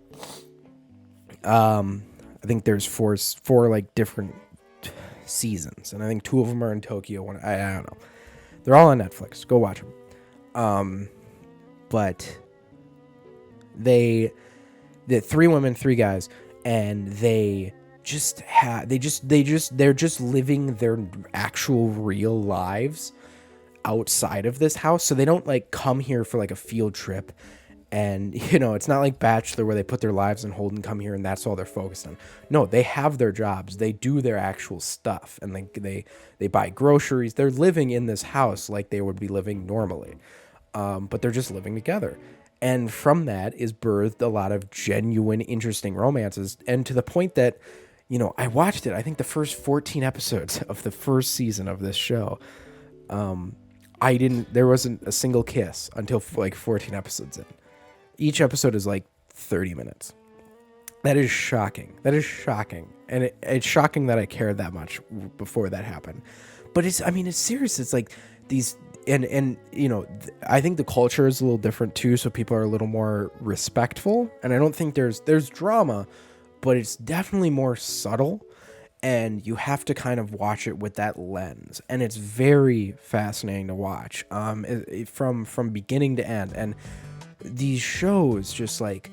I think there's four like different seasons, and I think 2 of them are in Tokyo. I don't know. They're all on Netflix. Go watch them. But the 3 women, 3 guys, and they're just living their actual real lives outside of this house. So they don't like come here for like a field trip, and it's not like Bachelor where they put their lives on hold and come here and that's all they're focused on. No, they have their jobs, they do their actual stuff, and they buy groceries. They're living in this house like they would be living normally, but they're just living together. And from that is birthed a lot of genuine, interesting romances, and to the point that I watched it. I think the first 14 episodes of the first season of this show. There wasn't a single kiss until like 14 episodes in. Each episode is like 30 minutes. That is shocking. And it's shocking that I cared that much before that happened. But it's serious. It's like these, and I think the culture is a little different too. So people are a little more respectful. And I don't think there's drama, but it's definitely more subtle. And you have to kind of watch it with that lens. And it's very fascinating to watch from beginning to end. And these shows just like,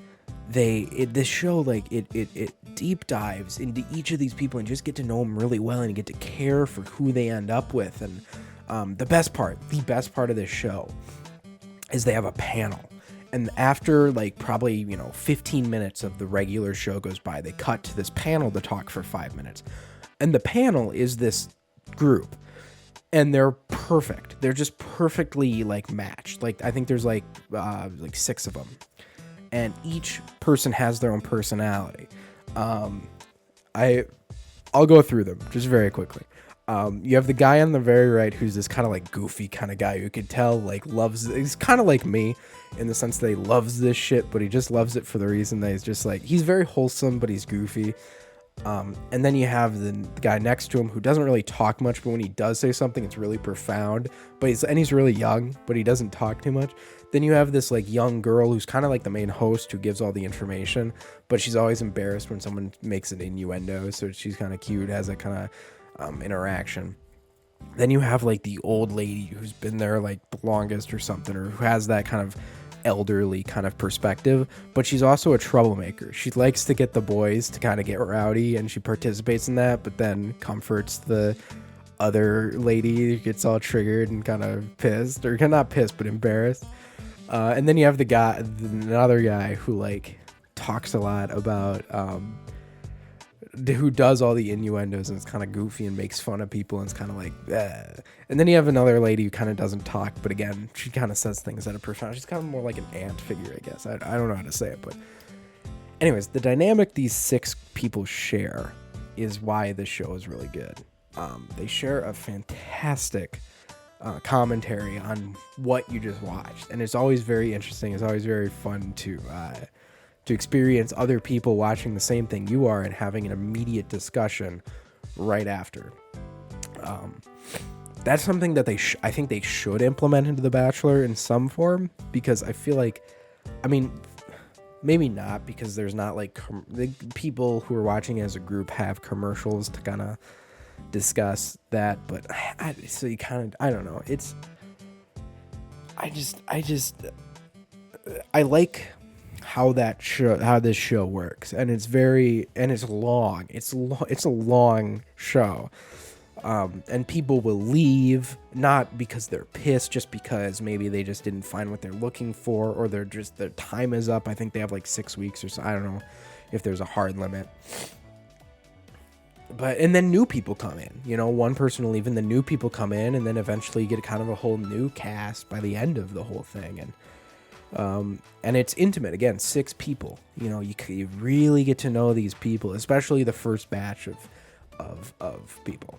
this show it deep dives into each of these people and just get to know them really well and get to care for who they end up with. And the best part of this show is they have a panel, and after like probably 15 minutes of the regular show goes by, they cut to this panel to talk for 5 minutes, and the panel is this group, and they're perfect. They're just perfectly like matched. Like I think there's like 6 of them. And each person has their own personality. I'll go through them just very quickly. You have the guy on the very right who's this kind of like goofy kind of guy who you could tell like he's kind of like me in the sense that he loves this shit, but he just loves it for the reason that he's just like, he's very wholesome, but he's goofy. And then you have the guy next to him who doesn't really talk much, but when he does say something, it's really profound. But he's really young, but he doesn't talk too much. Then you have this like young girl who's kind of like the main host who gives all the information, but she's always embarrassed when someone makes an innuendo. So she's kind of cute, has that kind of interaction. Then you have like the old lady who's been there like the longest or something, or who has that kind of elderly kind of perspective, but she's also a troublemaker. She likes to get the boys to kind of get rowdy, and she participates in that, but then comforts the other lady who gets all triggered and kind of pissed, or not pissed, but embarrassed. And then you have another guy who like talks a lot about, who does all the innuendos and it's kind of goofy and makes fun of people and it's kind of like, eh. And then you have another lady who kind of doesn't talk, but again, she kind of says things that are profound. She's kind of more like an aunt figure, I guess. I don't know how to say it, but anyways, the dynamic these 6 people share is why this show is really good. They share a fantastic commentary on what you just watched, and it's always very interesting. It's always very fun to experience other people watching the same thing you are and having an immediate discussion right after. That's something that I think they should implement into The Bachelor in some form, because I feel like, maybe not, because there's not like the people who are watching as a group have commercials to kind of discuss that, but so you kind of, I don't know. I like how this show works, and it's long. It's a long show. And people will leave, not because they're pissed, just because maybe they just didn't find what they're looking for, or their time is up. I think they have like 6 weeks or so. I don't know if there's a hard limit. And then new people come in, one person will leave and the new people come in, and then eventually you get kind of a whole new cast by the end of the whole thing. And it's intimate. Again, 6 people, you really get to know these people, especially the first batch of people.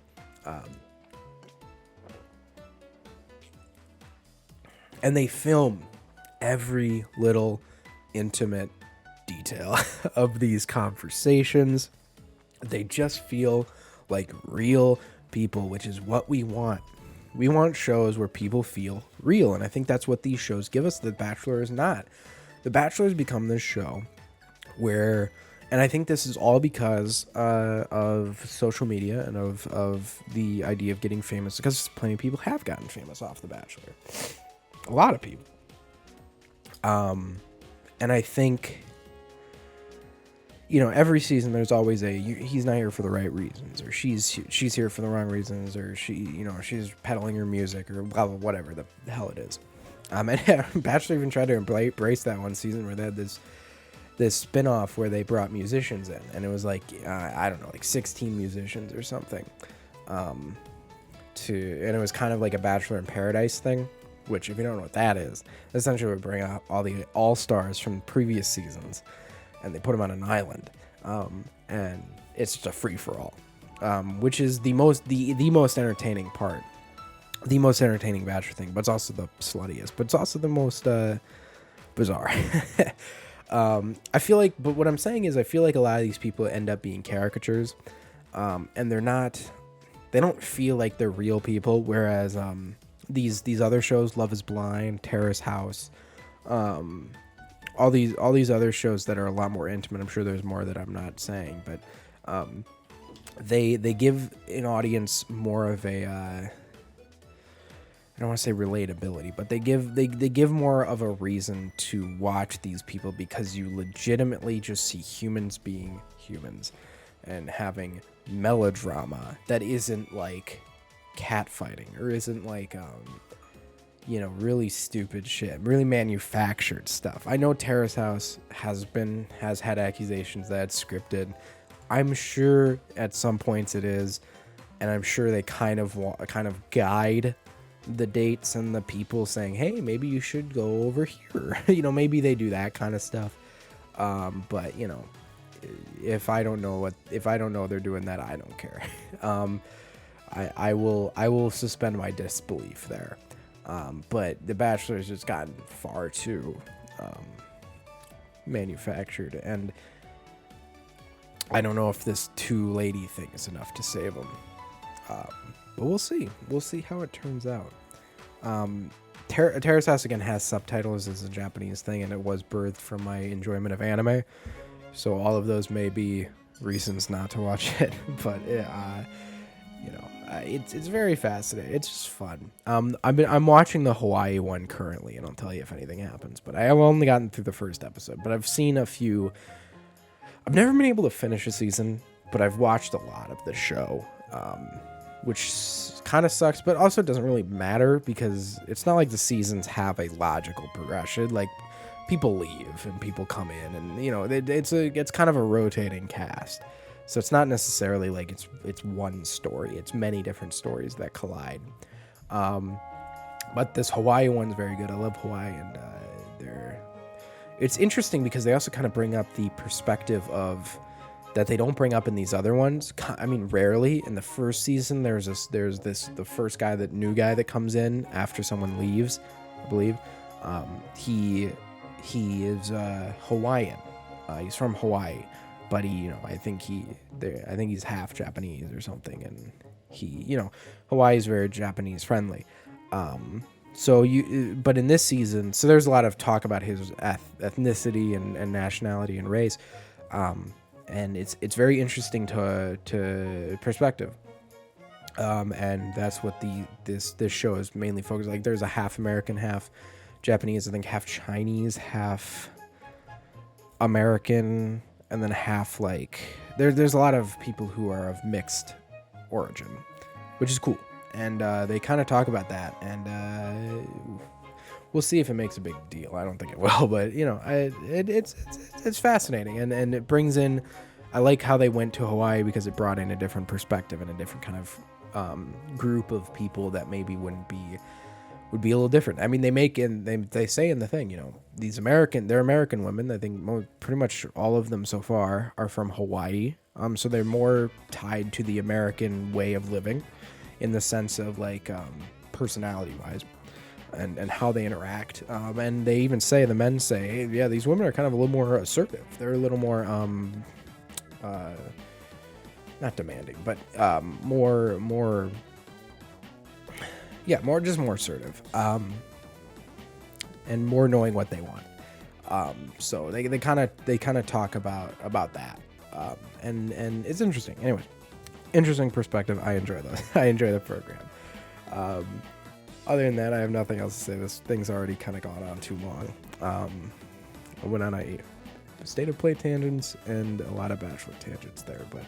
And they film every little intimate detail of these conversations. They just feel like real people, which is what we want. We want shows where people feel real, and I think that's what these shows give us. The Bachelor is not. The Bachelor has become this show where, and I think this is all because of social media and of the idea of getting famous, because plenty of people have gotten famous off The Bachelor. A lot of people. And I think, every season there's always he's not here for the right reasons, or she's here for the wrong reasons, or she's peddling her music, or blah, blah, whatever the hell it is. And Bachelor even tried to embrace that one season where they had this spin-off where they brought musicians in, and it was like, I don't know, like 16 musicians or something. And it was kind of like a Bachelor in Paradise thing, which, if you don't know what that is, essentially would bring out all the all-stars from previous seasons, and they put them on an island. And it's just a free for all, which is the most entertaining part, the most entertaining Bachelor thing, but it's also the sluttiest, but it's also the most bizarre. I feel like, but what I'm saying is, I feel like a lot of these people end up being caricatures, and they don't feel like they're real people. Whereas these other shows, Love Is Blind, Terrace House, all these other shows that are a lot more intimate. I'm sure there's more that I'm not saying, but they give an audience more of a I don't want to say relatability, but they give more of a reason to watch these people, because you legitimately just see humans being humans and having melodrama that isn't like catfighting or isn't like really stupid shit, really manufactured stuff. I know Terrace House has had accusations that it's scripted. I'm sure at some points it is, and I'm sure they kind of guide the dates and the people saying, hey, maybe you should go over here. Maybe they do that kind of stuff. But if I don't know they're doing that, I don't care. I will suspend my disbelief there. But The Bachelor has just gotten far too manufactured, and I don't know if this two-lady thing is enough to save them. But we'll see. We'll see how it turns out. Terrace House, again, has subtitles as a Japanese thing, and it was birthed from my enjoyment of anime. So all of those may be reasons not to watch it. But it's very fascinating. It's just fun. I'm watching the Hawaii one currently, and I'll tell you if anything happens. But I have only gotten through the first episode. But I've seen a few. I've never been able to finish a season, but I've watched a lot of the show. Which kind of sucks, but also doesn't really matter, because it's not like the seasons have a logical progression. Like, people leave and people come in, and it's kind of a rotating cast, so it's not necessarily like it's one story. It's many different stories that collide. But this Hawaii one's very good. I love Hawaii, and it's interesting because they also kind of bring up the perspective of that they don't bring up in these other ones. I mean, rarely. In the first season, there's the first new guy that comes in after someone leaves, I believe. He is Hawaiian. He's from Hawaii, but I think he's half Japanese or something, and Hawaii is very Japanese friendly. But in this season, so there's a lot of talk about his ethnicity and nationality and race. And it's very interesting to perspective, and that's what this show is mainly focused. Like, there's a half American, half Japanese, I think half Chinese, half American, and then half like there's a lot of people who are of mixed origin, which is cool. And they kind of talk about that, and we'll see if it makes a big deal. I don't think it will, but it's fascinating, and it brings in. I like how they went to Hawaii because it brought in a different perspective and a different kind of group of people that maybe would be a little different. I mean, they say in the thing, they're American women. I think pretty much all of them so far are from Hawaii. So they're more tied to the American way of living, in the sense of like personality wise. And how they interact. And they even say, the men say, hey, yeah, these women are kind of a little more assertive. They're a little more, not demanding, but more assertive. And more knowing what they want. So they kind of talk about that. And it's interesting. Anyway, interesting perspective. I enjoy those. I enjoy the program. Other than that, I have nothing else to say. This thing's already kind of gone on too long. I went on a state of play tangents and a lot of Bachelor tangents there, but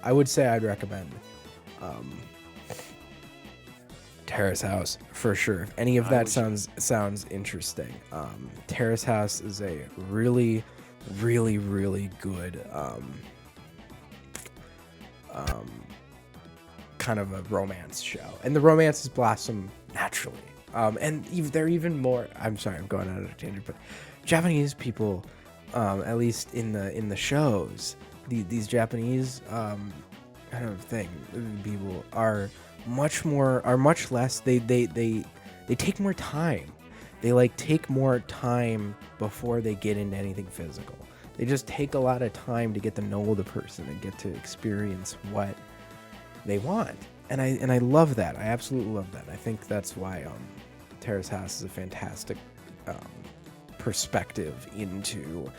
I would say I'd recommend Terrace House for sure. If any of that sounds interesting. Terrace House is a really, really, really good kind of a romance show, and the romances blossom naturally. And they're even more. I'm sorry, I'm going on a tangent, but Japanese people, at least in the shows, these Japanese kind of thing people are much less. They take more time. They like take more time before they get into anything physical. They just take a lot of time to get to know the person and get to experience what they want. And I love that. I absolutely love that. I think that's why Terrace House is a fantastic perspective into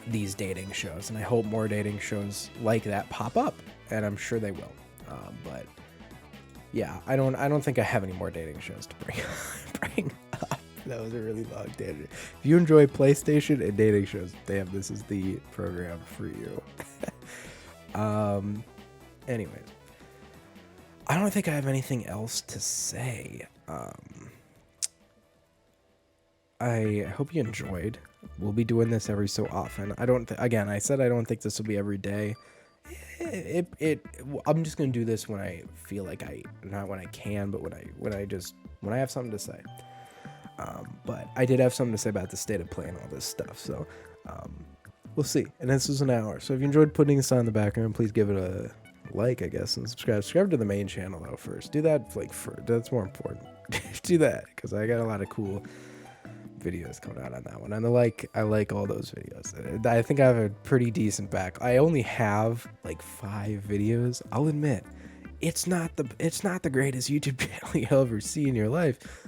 these dating shows, and I hope more dating shows like that pop up, and I'm sure they will. But yeah, I don't think I have any more dating shows to bring up. That was a really long tangent. If you enjoy PlayStation and dating shows, damn, this is the program for you. Anyways, I don't think I have anything else to say. I hope you enjoyed. We'll be doing this every so often. Again, I said I don't think this will be every day. I'm just gonna do this when I feel like not when I can, but when I have something to say. But I did have something to say about the state of play and all this stuff. So we'll see. And this was an hour. So if you enjoyed putting this on in the background, please give it a like, I guess, and subscribe. Subscribe to the main channel though first. Do that that's more important. Do that because I got a lot of cool videos coming out on that one, and I like all those videos. I think I have a pretty decent back. I only have like 5 videos. I'll admit, it's not the greatest YouTube channel you'll ever see in your life,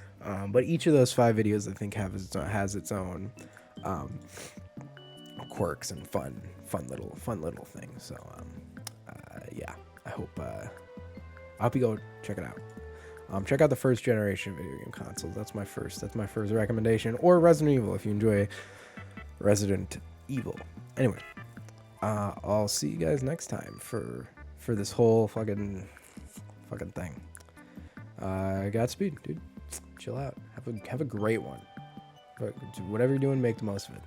but each of those 5 videos I think has its own quirks and fun little things. So yeah, I hope you go check it out. Check out the first generation video game consoles. That's my first recommendation. Or Resident Evil if you enjoy Resident Evil. Anyway, I'll see you guys next time for this whole fucking thing. Godspeed, dude. Chill out. Have a great one. Whatever you're doing, make the most of it.